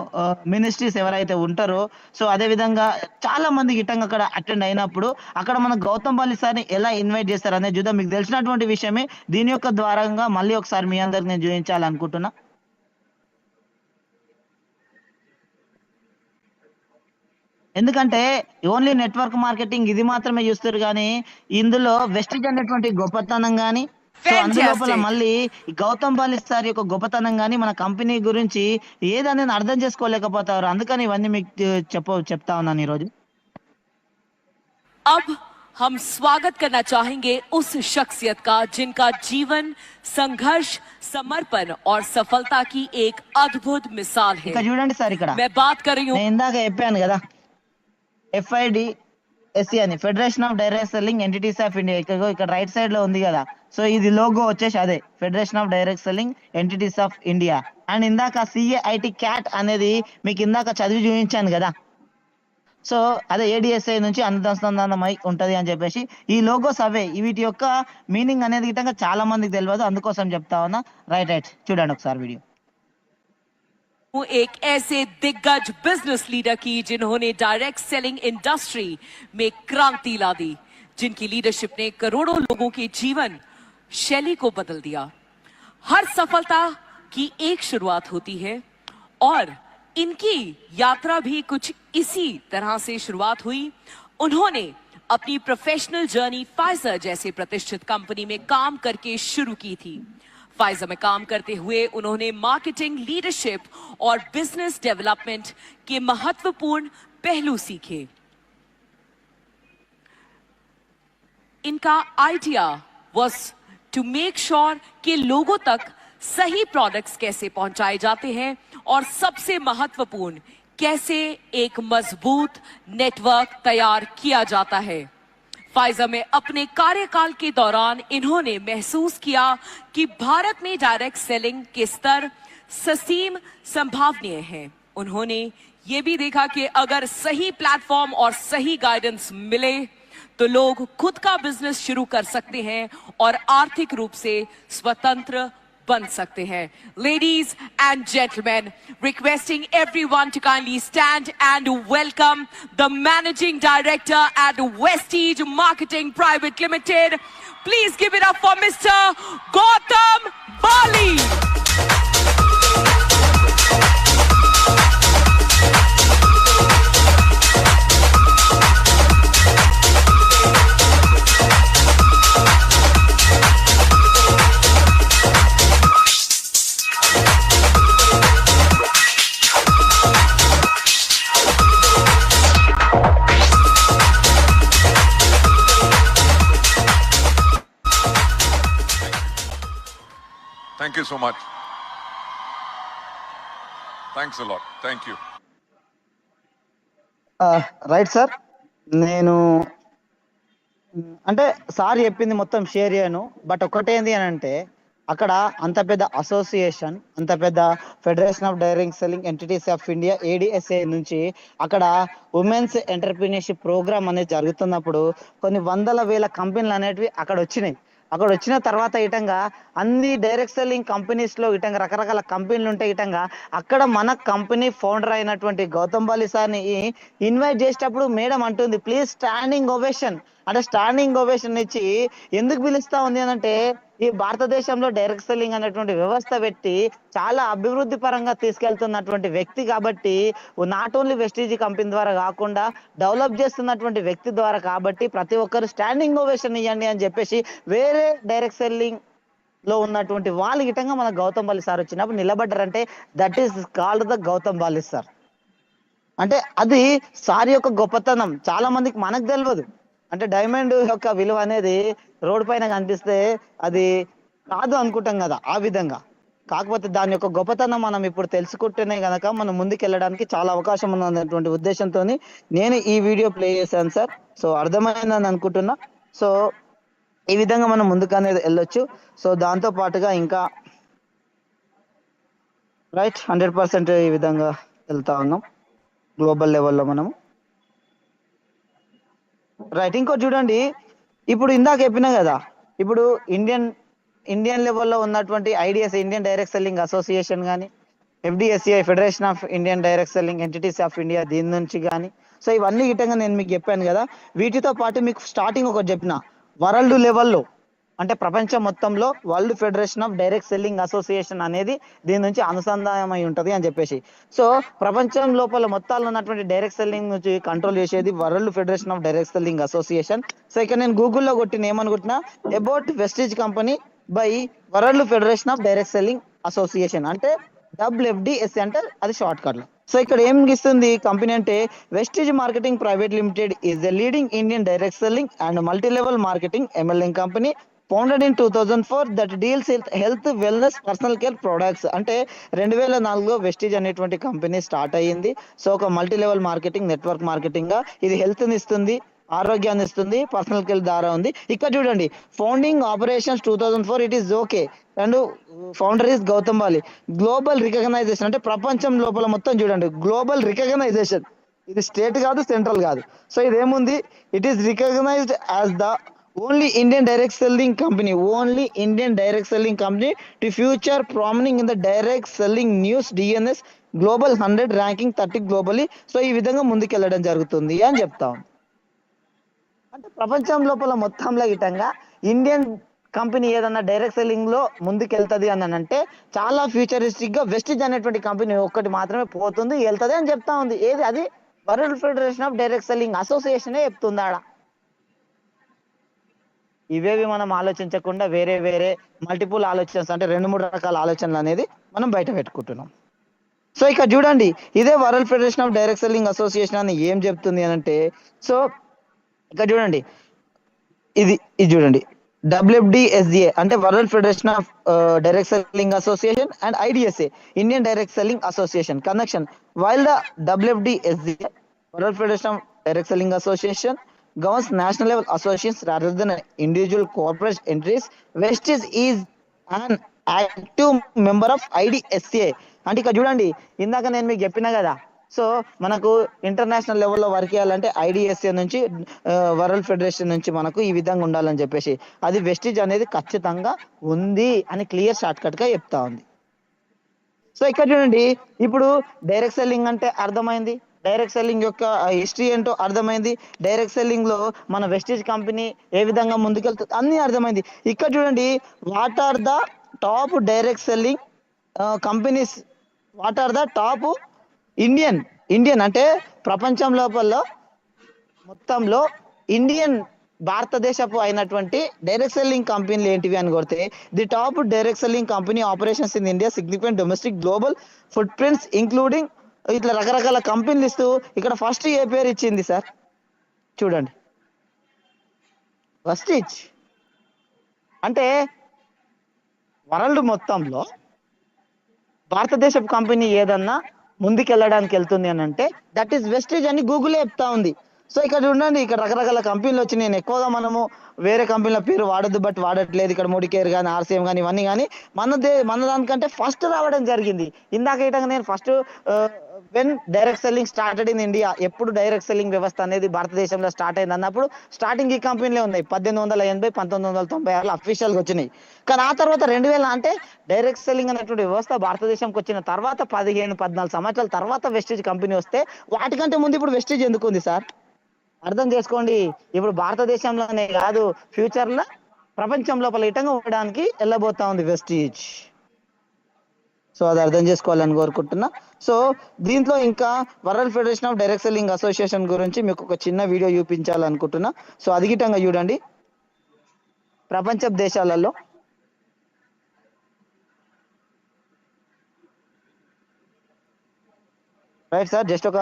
మినిస్ట్రీస్ ఎవరైతే ఉంటారో, సో అదే విధంగా చాలా మంది గిట్టంగా అక్కడ అటెండ్ అయినప్పుడు అక్కడ మన గౌతమ్ బాలి సార్ని ఎలా ఇన్వైట్ చేస్తారు అనేది చూద్దాం. మీకు తెలిసినటువంటి విషయమే. దీని యొక్క ద్వారంగా మళ్ళీ ఒకసారి మీ అందరికి నేను చూపించాలనుకుంటున్నా. ఎందుకంటే ఓన్లీ నెట్వర్క్ మార్కెటింగ్ ఇది మాత్రమే చూస్తారు కానీ ఇందులో వెస్టిజ్ అనేటువంటి గొప్పతనం కానీ, సో అందులోపల Fantastic. మళ్ళీ ఈ గౌతమ్ బాలి సార్ యొక్క గొప్పతనం కానీ మన కంపెనీ గురించి ఏదనేది అర్థం చేసుకోలేకపోతారు. అందుకని ఇవన్నీ మీకు చెప్తా ఉన్నాను ఈరోజు. अब हम स्वागत करना चाहेंगे उस शख्सियत का जिनका जीवन संघर्ष, समर्पण और सफलता की एक अद्भुत मिसाल है। ఇక్కడ చూడండి సార్, ఇక్కడ मैं बात कर रही हूँ నేను ఇందాక చెప్పాను కదా, FIDSE అని, federation of Direct Selling Entities of India. ఇక్కడ రైట్ సైడ్ లో ఉంది కదా, సో ఇది లోగో వచ్చేసి అదే federation of Direct Selling Entities of India. And ఇందాక CAIT క్యాట్ అనేది మీకు ఇందాక చదివి చూపించాను కదా, సో అదే ADSI నుంచి అనుసంధానమై ఉంటది అని చెప్పేసి ఈ లోగోస్ అవే. వీటి యొక్క మీనింగ్ అనేది గిట్టంగా చాలా మందికి తెలియదు, అందుకోసం చెప్తా ఉన్నా. రైట్ చూడండి ఒకసారి వీడియో. एक ऐसे दिग्गज बिजनेस लीडर की जिन्होंने डायरेक्ट सेलिंग इंडस्ट्री में क्रांति ला दी, जिनकी लीडरशिप ने करोड़ों लोगों के जीवन शैली को बदल दिया। हर सफलता की एक शुरुआत होती है और इनकी यात्रा भी कुछ इसी तरह से शुरुआत हुई। उन्होंने अपनी प्रोफेशनल जर्नी फाइजर जैसे प्रतिष्ठित कंपनी में काम करके शुरू की थी। फाइजर में काम करते हुए उन्होंने मार्केटिंग, लीडरशिप और बिजनेस डेवलपमेंट के महत्वपूर्ण पहलू सीखे। इनका idea was to make sure कि लोगों तक सही प्रोडक्ट्स कैसे पहुंचाए जाते हैं और सबसे महत्वपूर्ण कैसे एक मजबूत नेटवर्क तैयार किया जाता है। फाइजर में अपने कार्यकाल के दौरान इन्होंने महसूस किया कि भारत में डायरेक्ट सेलिंग के स्तर ससीम संभावनीय हैं। उन्होंने ये भी देखा कि अगर सही प्लेटफॉर्म और सही गाइडेंस मिले तो लोग खुद का बिजनेस शुरू कर सकते हैं और आर्थिक रूप से स्वतंत्र बन सकते हैं। Ladies and gentlemen, requesting everyone to kindly stand and welcome the Managing Director at Vestige Marketing Private Limited. Please give it up for Mr. Gautam Bali. Thank you so much. Thanks a lot. Thank you. Right sir, నేను అంటే sir చెప్పింది మొత్తం share చేయను, but ఒకటేంది అని అంటే అక్కడ అంత పెద్ద అసోసియేషన్, అంత పెద్ద federation of Direct Selling Entities of India ADSA నుంచి అక్కడ ఉమెన్స్ ఎంటర్ప్రీనర్షిప్ ప్రోగ్రామ్ అనేది జరుగుతున్నప్పుడు కొన్ని వందల వేల కంపెనీలు అనేటివి అక్కడ వచ్చినాయి. అక్కడ వచ్చిన తర్వాత ఇటంగా అన్ని డైరెక్ట్ సెల్లింగ్ కంపెనీస్ లో ఇటంగా రకరకాల కంపెనీలు ఉంటాయి. ఇటంగా అక్కడ మన కంపెనీ ఫౌండర్ అయినటువంటి గౌతమ్ బాలి సార్ని ఇన్వైట్ చేసేటప్పుడు మేడం అంటుంది, ప్లీజ్ స్టాండింగ్ ఓవేషన్. అంటే స్టాండింగ్ ఓవేషన్ ఇచ్చి ఎందుకు పిలుస్తా ఉంది అని అంటే, ఈ భారతదేశంలో డైరెక్ట్ సెల్లింగ్ అనేటువంటి వ్యవస్థ పెట్టి చాలా అభివృద్ధి పరంగా తీసుకెళ్తున్నటువంటి వ్యక్తి కాబట్టి, నాట్ ఓన్లీ వెస్టీజీ కంపెనీ ద్వారా కాకుండా డెవలప్ చేస్తున్నటువంటి వ్యక్తి ద్వారా కాబట్టి ప్రతి ఒక్కరు స్టాండింగ్ ఓవేషన్ ఇవ్వండి అని చెప్పేసి వేరే డైరెక్ట్ సెల్లింగ్ లో ఉన్నటువంటి వాళ్ళు గిట్టంగా మన గౌతమ్ బాలి సార్ వచ్చినప్పుడు నిలబడ్డారంటే that is called the Gautam Bali sir. అంటే అది సార్ యొక్క గొప్పతనం. చాలా మందికి మనకు తెలియదు. అంటే డైమండ్ యొక్క విలువ అనేది రోడ్ పైన కనిపిస్తే అది కాదు అనుకుంటాం కదా, ఆ విధంగా. కాకపోతే దాని యొక్క గొప్పతనం మనం ఇప్పుడు తెలుసుకుంటేనే గనక మనం ముందుకు వెళ్ళడానికి చాలా అవకాశం ఉన్నటువంటి ఉద్దేశంతో నేను ఈ వీడియో ప్లే చేశాను సార్. సో అర్థమైందని అనుకుంటున్నా. సో ఈ విధంగా మనం ముందుకు అనేది వెళ్ళొచ్చు. సో దాంతో పాటుగా ఇంకా రైట్ 100% ఈ విధంగా వెళ్తా ఉన్నాం గ్లోబల్ లెవెల్లో మనము. రైట్, ఇంకోటి చూడండి, ఇప్పుడు ఇందాక చెప్పినా కదా, ఇప్పుడు ఇండియన్ లెవెల్లో ఉన్నటువంటి IDS Indian direct Selling Association కానీ, FDSCI Federation of Indian direct Selling Entities of India దీని నుంచి కానీ, సో ఇవన్నీ గిట్టంగా నేను మీకు చెప్పాను కదా. వీటితో పాటు మీకు స్టార్టింగ్ ఒకటి చెప్పిన, వరల్డ్ లెవెల్లో అంటే ప్రపంచం మొత్తంలో world Federation of Direct Selling Association అనేది దీని నుంచి అనుసంధానమై ఉంటుంది అని చెప్పేసి. సో ప్రపంచం లోపల మొత్తాల్లో ఉన్నటువంటి డైరెక్ట్ సెల్లింగ్ నుంచి కంట్రోల్ చేసేది World Federation of Direct Selling Association. So ఇక్కడ నేను గూగుల్లో కొట్టిన ఏమనుకుంటున్నా, about Vestige company by World Federation of Direct Selling Association అంటే WFDSC అంటే అది షార్ట్ కట్ లో. సో ఇక్కడ ఏం ఇస్తుంది కంపెనీ అంటే, Vestige marketing private Limited is the leading Indian direct selling and multi level marketing MLM company founded in 2004 that deals health wellness personal care products. అంటే 2004లో Vestige అనేటువంటి company start అయ్యింది. So ఒక multi level marketing network marketing గా ఇది health ని ఇస్తుంది, ఆరోగ్యాన్ని ఇస్తుంది, పర్సనల్ కేర్ ద్వారా ఉంది. ఇక్కడ చూడండి, founding operations 2004 it is okay and founder is Gautam Bali. Global recognition అంటే ప్రపంచం లోపల మొత్తం చూడండి, గ్లోబల్ రికగ్నైజేషన్, ఇది స్టేట్ కాదు, సెంట్రల్ కాదు. సో ఇదేముంది, it is recognised as the only Indian direct selling company, only Indian direct selling company to feature prominently in the Direct Selling News DNS Global 100 ranking 30 globally. So ఈ విధంగా ముందుకెళ్ళడం జరుగుతుంది అని చెప్తాం. అంటే ప్రపంచం లోపల మొత్తంలో గిట్టంగా ఇండియన్ కంపెనీ ఏదన్నా డైరెక్ట్ సెల్లింగ్ లో ముందుకెళ్తుంది అని అంటే చాలా ఫ్యూచరిస్టిక్ గా వెస్టీజ్ అనేటువంటి కంపెనీ ఒక్కటి మాత్రమే పోతుంది, వెళ్తుంది అని చెప్తా ఉంది. ఏది అది? World Federation of Direct Selling అసోసియేషనే చెప్తుంది ఆడ. ఇవేవి మనం ఆలోచించకుండా వేరే వేరే మల్టిపుల్ ఆలోచనస్ అంటే 2-3 రకాల ఆలోచనలు అనేది మనం బయట పెట్టుకుంటున్నాం. సో ఇక్కడ చూడండి, ఇదే world Federation of Direct Selling association అని ఏం చెప్తుంది అని అంటే, సో ఇక్కడ చూడండి, ఇది చూడండి, WFDSA అంటే world Federation of Direct Selling association and IDSA Indian direct Selling association connection. While the WFDSA world Federation of Direct Selling association governs national level associations rather than individual corporate entities, Vestige is an active member of IDSA. అంటే ఇక్కడ చూడండి, ఇందాక నేను మీకు చెప్పినా కదా, so మనకు international లెవెల్లో వర్క్ చేయాలంటే IDSA నుంచి వరల్డ్ ఫెడరేషన్ నుంచి మనకు ఈ విధంగా ఉండాలని చెప్పేసి, అది వెస్టీజ్ అనేది ఖచ్చితంగా ఉంది అని క్లియర్ షార్ట్ కట్ గా చెప్తా ఉంది. సో ఇక్కడ చూడండి, ఇప్పుడు డైరెక్ట్ సెల్లింగ్ అంటే అర్థమైంది, డైరెక్ట్ సెల్లింగ్ యొక్క హిస్టరీ ఏంటో అర్థమైంది, డైరెక్ట్ సెల్లింగ్ లో మన వెస్టీజ్ కంపెనీ ఏ విధంగా ముందుకెళ్తుంది అన్ని అర్థమైంది. ఇక్కడ చూడండి, what are the top direct selling companies, what are the top Indian అంటే ప్రపంచం లోపల మొత్తంలో ఇండియన్ భారతదేశపు అయినటువంటి డైరెక్ట్ సెల్లింగ్ కంపెనీలు ఏంటివి అని కొడితే, the top direct selling company operations in India significant domestic global foot prints including, ఇట్లా రకరకాల కంపెనీలు ఇస్తూ ఇక్కడ ఫస్ట్ ఏ పేరు ఇచ్చింది సార్ చూడండి, వెస్టీజ్. అంటే వరల్డ్ మొత్తంలో భారతదేశపు కంపెనీ ఏదన్నా ముందుకెళ్ళడానికి వెళ్తుంది అని అంటే దట్ ఈస్ వెస్టీజ్ అని గూగులే చెప్తా ఉంది. సో ఇక్కడ చూడండి, ఇక్కడ రకరకాల కంపెనీలు వచ్చి, నేను ఎక్కువగా మనము వేరే కంపెనీల పేరు వాడద్దు, బట్ వాడట్లేదు. ఇక్కడ మోడికేర్ కానీ RCM కానీ ఇవన్నీ కానీ మన దానికంటే ఫస్ట్ రావడం జరిగింది. ఇందాక ఇటంగా నేను first when direct selling started in India, ఎప్పుడు డైరెక్ట్ సెల్లింగ్ వ్యవస్థ అనేది భారతదేశంలో స్టార్ట్ అయింది అన్నప్పుడు స్టార్టింగ్ ఈ కంపెనీలే ఉన్నాయి. 1880 1996 అఫీషియల్గా వచ్చినాయి. కానీ ఆ తర్వాత 2000 అంటే డైరెక్ట్ సెల్లింగ్ అనేటువంటి వ్యవస్థ భారతదేశంకి వచ్చిన తర్వాత 15-14 సంవత్సరాల తర్వాత వెస్టీజ్ కంపెనీ వస్తే, వాటికంటే ముందు ఇప్పుడు వెస్టీజ్ ఎందుకు ఉంది సార్? అర్థం చేసుకోండి. ఇప్పుడు భారతదేశంలోనే కాదు, ఫ్యూచర్ లో ప్రపంచం లోపల ఇటంగా ఉండడానికి వెళ్ళబోతా ఉంది వెస్టీజ్. సో అది అర్థం చేసుకోవాలని కోరుకుంటున్నా. సో దీంట్లో ఇంకా world Federation of Direct Selling association గురించి మీకు ఒక చిన్న వీడియో చూపించాలనుకుంటున్నా. సో అది గిట్టంగా చూడండి, ప్రపంచ దేశాలలో రైట్ సార్, జస్ట్ ఒక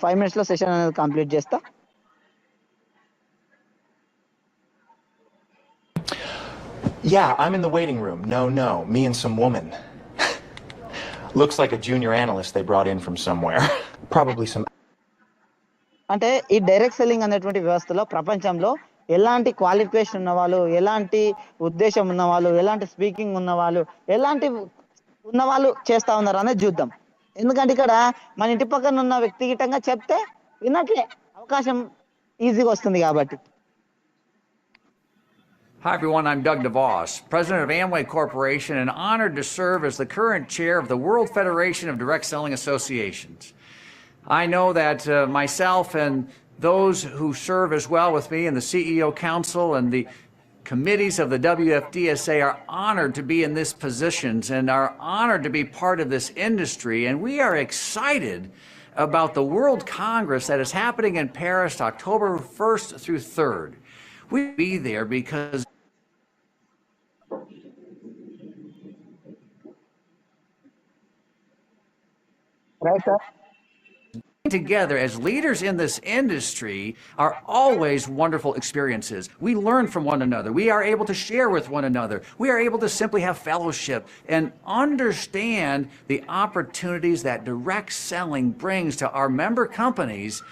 5 minutes లో సెషన్ అనేది కంప్లీట్ చేస్తా. Yeah, I'm in the waiting room. No, me and some woman. Looks like a junior analyst they brought in from somewhere. Probably some. అంటే ఈ డైరెక్ట్ సెల్లింగ్ అనేటువంటి వ్యవస్థలో ప్రపంచంలో ఎలాంటి క్వాలిఫికేషన్ ఉన్నవాళ్ళు, ఎలాంటి ఉద్దేశం ఉన్నవాళ్ళు, ఎలాంటి స్పీకింగ్ ఉన్నవాళ్ళు, ఎలాంటి ఉన్నవాళ్ళు చేస్తా ఉన్నారు అనేది చూద్దాం. ఎందుకంటే ఇక్కడ మన ఇంటి పక్కన ఉన్న వ్యక్తిగతంగా చెప్తే విన్నట్లే అవకాశం ఈజీగా వస్తుంది కాబట్టి. Hi, everyone. I'm Doug DeVos, president of Amway Corporation, and honored to serve as the current chair of the World Federation of Direct Selling Associations. I know that myself and those who serve as well with me in the CEO Council and the committees of the WFDSA are honored to be in these positions and are honored to be part of this industry. And we are excited about the World Congress that is happening in Paris October 1st through 3rd. We'll be there because right sir. together as leaders in this industry are always wonderful experiences. We learn from one another. We are able to share with one another. We are able to simply have fellowship and understand the opportunities that direct selling brings to our member companies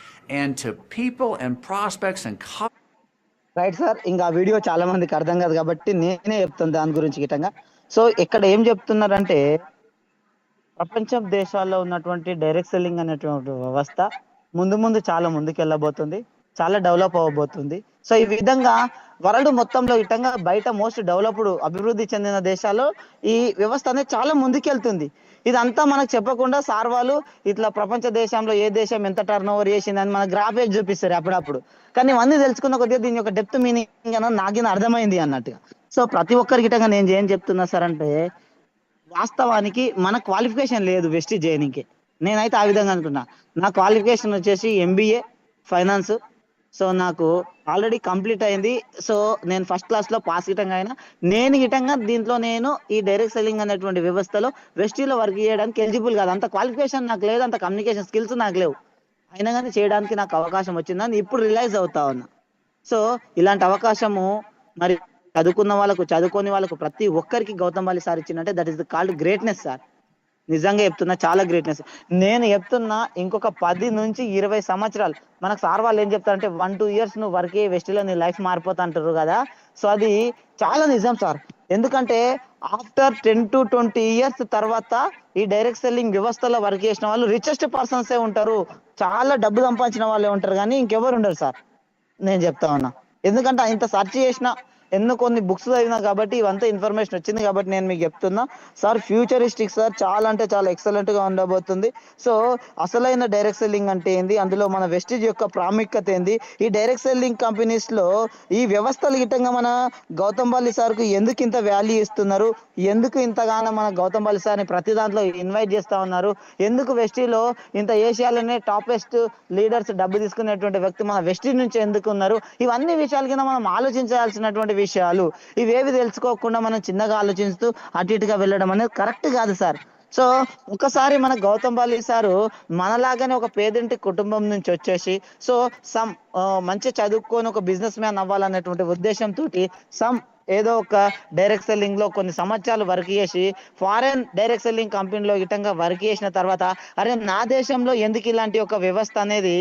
and to people and prospects and right sir. ఇంకా ఆ video చాలా మందికి అర్థం కాదు కాబట్టి నేనే చెప్తాను దాని గురించి గిట్టంగా. సో ఇక్కడ ఏం చెప్తున్నారంటే ప్రపంచ దేశాల్లో ఉన్నటువంటి డైరెక్ట్ సెల్లింగ్ అనేటువంటి వ్యవస్థ ముందు ముందు చాలా ముందుకెళ్ళబోతుంది, చాలా డెవలప్ అవ్వబోతుంది. సో ఈ విధంగా వరల్డ్ మొత్తంలో ఇటంగా బయట మోస్ట్ డెవలప్డ్ అభివృద్ధి చెందిన దేశాల్లో ఈ వ్యవస్థ అనేది చాలా ముందుకెళ్తుంది. ఇదంతా మనకు చెప్పకుండా సార్ వాళ్ళు ఇట్లా ప్రపంచ దేశంలో ఏ దేశం ఎంత టర్న్ ఓవర్ చేసిందని మన గ్రాఫేజ్ చూపిస్తారు అప్పుడప్పుడు. కానీ ఇవన్నీ తెలుసుకున్న కొద్దిగా దీని యొక్క డెప్త్ మీనింగ్ అన్నది నాకిన అర్థమైంది అన్నట్టుగా. సో ప్రతి ఒక్కరికి ఇటంగా నేను ఏం చెప్తున్నా సార్ అంటే, వాస్తవానికి మన క్వాలిఫికేషన్ లేదు వెస్టీజ్ చేయడానికి. నేనైతే ఆ విధంగా అనుకున్నా. నా క్వాలిఫికేషన్ వచ్చేసి ఎంబీఏ ఫైనాన్స్. సో నాకు ఆల్రెడీ కంప్లీట్ అయింది. సో నేను ఫస్ట్ క్లాస్లో పాస్ గిటంగా అయినా. నేను గిటంగా దీంట్లో నేను ఈ డైరెక్ట్ సెల్లింగ్ అనేటువంటి వ్యవస్థలో వెస్టీలో వర్క్ చేయడానికి ఎలిజిబుల్ కాదు. అంత క్వాలిఫికేషన్ నాకు లేదు, అంత కమ్యూనికేషన్ స్కిల్స్ నాకు లేవు. అయినా కానీ చేయడానికి నాకు అవకాశం వచ్చిందని ఇప్పుడు రియలైజ్ అవుతా ఉన్నా. సో ఇలాంటి అవకాశము మరి చదువుకున్న వాళ్ళకు, చదువుకోని వాళ్ళకు ప్రతి ఒక్కరికి గౌతమ్ బాలి సార్ ఇచ్చిందంటే that is the called greatness sir. నిజంగా చెప్తున్నా, చాలా గ్రేట్నెస్. నేను చెప్తున్నా ఇంకొక 10 నుంచి 20 సంవత్సరాలు మనకు సార్ వాళ్ళు ఏం చెప్తారంటే 1-2 years నువ్వు వర్క్ ఏ వెస్టీలో నీ లైఫ్ మారిపోతా అంటారు కదా. సో అది చాలా నిజం సార్. ఎందుకంటే ఆఫ్టర్ 10 to 20 years తర్వాత ఈ డైరెక్ట్ సెల్లింగ్ వ్యవస్థలో వర్క్ చేసిన వాళ్ళు రిచెస్ట్ పర్సన్సే ఉంటారు, చాలా డబ్బు సంపాదించిన వాళ్ళే ఉంటారు, కానీ ఇంకెవరు ఉండరు సార్. నేను చెప్తా ఉన్నా. ఎందుకంటే ఇంత సెర్చ్ చేసిన, ఎన్నో కొన్ని బుక్స్ చదివినా కాబట్టి ఇవంతా ఇన్ఫర్మేషన్ వచ్చింది కాబట్టి నేను మీకు చెప్తున్నా సార్. ఫ్యూచరిస్టిక్ సార్, చాలా అంటే చాలా ఎక్సలెంట్ గా ఉండబోతుంది. సో అసలైన డైరెక్ట్ సెల్లింగ్ అంటే ఏంది, అందులో మన వెస్టీజ్ యొక్క ప్రాముఖ్యత ఏంది, ఈ డైరెక్ట్ సెల్లింగ్ కంపెనీస్ లో ఈ వ్యవస్థలు గిట్టంగా మన గౌతమ్ బాలి సార్ కు ఎందుకు ఇంత వాల్యూ ఇస్తున్నారు, ఎందుకు ఇంతగానో మన గౌతమ్ బాలి సార్ని ప్రతి దాంట్లో ఇన్వైట్ చేస్తా ఉన్నారు, ఎందుకు వెస్టీలో ఇంత ఏషియాలోనే టాపెస్ట్ లీడర్స్ డబ్బు తీసుకునేటువంటి వ్యక్తి మన వెస్టీ నుంచి ఎందుకు ఉన్నారు, ఇవన్నీ విషయాలు కింద మనం ఆలోచించాల్సినటువంటి విషయాలు. ఇవేవి తెలుసుకోకుండా మనం చిన్నగా ఆలోచిస్తూ అటు ఇటుగా వెళ్ళడం అనేది కరెక్ట్ కాదు సార్. సో ఒకసారి మన గౌతమ్ బాలి సారు మనలాగానే ఒక పేదింటి కుటుంబం నుంచి వచ్చేసి సో మంచి చదువుకొని ఒక బిజినెస్ మ్యాన్ అవ్వాలనేటువంటి ఉద్దేశంతో ఏదో ఒక డైరెక్ట్ సెల్లింగ్ లో కొన్ని సంవత్సరాలు వర్క్ చేసి ఫారెన్ డైరెక్ట్ సెల్లింగ్ కంపెనీలో ఇటంగా వర్క్ చేసిన తర్వాత అరే నా దేశంలో ఎందుకు ఇలాంటి ఒక వ్యవస్థ అనేది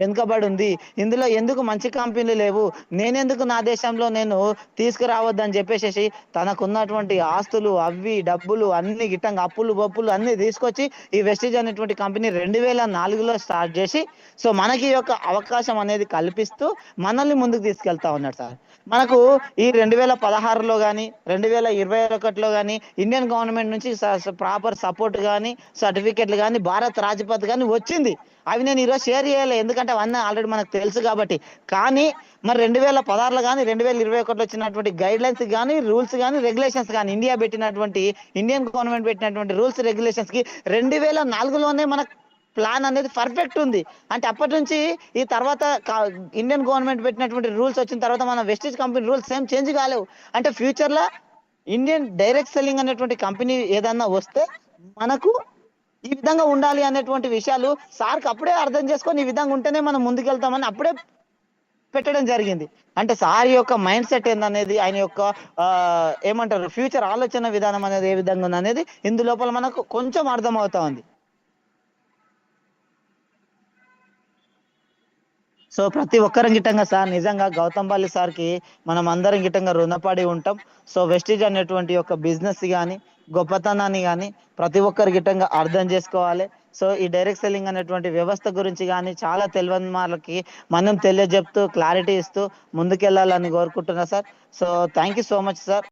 వెనుకబడి ఉంది, ఇందులో ఎందుకు మంచి కంపెనీలు లేవు, నేనెందుకు నా దేశంలో నేను తీసుకురావద్దని చెప్పేసి తనకున్నటువంటి ఆస్తులు అవి డబ్బులు అన్ని గిట్టంగా అప్పులు బొప్పులు అన్ని తీసుకొచ్చి ఈ వెస్టీజ్ అనేటువంటి కంపెనీ 2004లో స్టార్ట్ చేసి సో మనకి యొక్క అవకాశం అనేది కల్పిస్తూ మనల్ని ముందుకు తీసుకెళ్తా ఉన్నాడు సార్. మనకు ఈ 2016లో కానీ 2021లో కానీ ఇండియన్ గవర్నమెంట్ నుంచి ప్రాపర్ సపోర్ట్ కానీ సర్టిఫికెట్లు కానీ భారత్ రాజ్పథ్ కానీ వచ్చింది. అవి నేను ఈరోజు షేర్ చేయాలి ఎందుకంటే అవన్నీ ఆల్రెడీ మనకు తెలుసు కాబట్టి. కానీ మరి 2016లో కానీ 2021లో వచ్చినటువంటి గైడ్ లైన్స్ కానీ రూల్స్ కానీ రెగ్యులేషన్స్ కానీ ఇండియన్ గవర్నమెంట్ పెట్టినటువంటి రూల్స్ రెగ్యులేషన్స్ కి 2004లోనే మనకు ప్లాన్ అనేది పర్ఫెక్ట్ ఉంది. అంటే అప్పటి నుంచి ఈ తర్వాత ఇండియన్ గవర్నమెంట్ పెట్టినటువంటి రూల్స్ వచ్చిన తర్వాత మన వెస్టీజ్ కంపెనీ రూల్స్ ఏం చేంజ్ కాలేవు. అంటే ఫ్యూచర్ లో ఇండియన్ డైరెక్ట్ సెల్లింగ్ అనేటువంటి కంపెనీ ఏదన్నా వస్తే మనకు ఈ విధంగా ఉండాలి అనేటువంటి విషయాలు సార్కి అప్పుడే అర్థం చేసుకొని ఈ విధంగా ఉంటేనే మనం ముందుకెళ్తామని అప్పుడే పెట్టడం జరిగింది. అంటే సార్ యొక్క మైండ్ సెట్ ఏందనేది, ఆయన యొక్క ఏమంటారు ఫ్యూచర్ ఆలోచన విధానం అనేది ఏ విధంగా ఉందనేది ఇందులోపల మనకు కొంచెం అర్థం అవుతా ఉంది. సో ప్రతి ఒక్కరం గిట్టంగా సార్ నిజంగా గౌతమ్ బాలి సార్కి మనం అందరం గిట్టంగా రుణపడి ఉంటాం. సో వెస్టీజ్ అనేటువంటి యొక్క బిజినెస్ కానీ గొప్పతనాన్ని కానీ ప్రతి ఒక్కరి గిట్టంగా అర్థం చేసుకోవాలి. సో ఈ డైరెక్ట్ సెల్లింగ్ అనేటువంటి వ్యవస్థ గురించి కానీ చాలా తెలియని వాళ్ళకి మనం తెలియజెప్తూ క్లారిటీ ఇస్తూ ముందుకెళ్ళాలని కోరుకుంటున్నా sir. So thank you so much sir.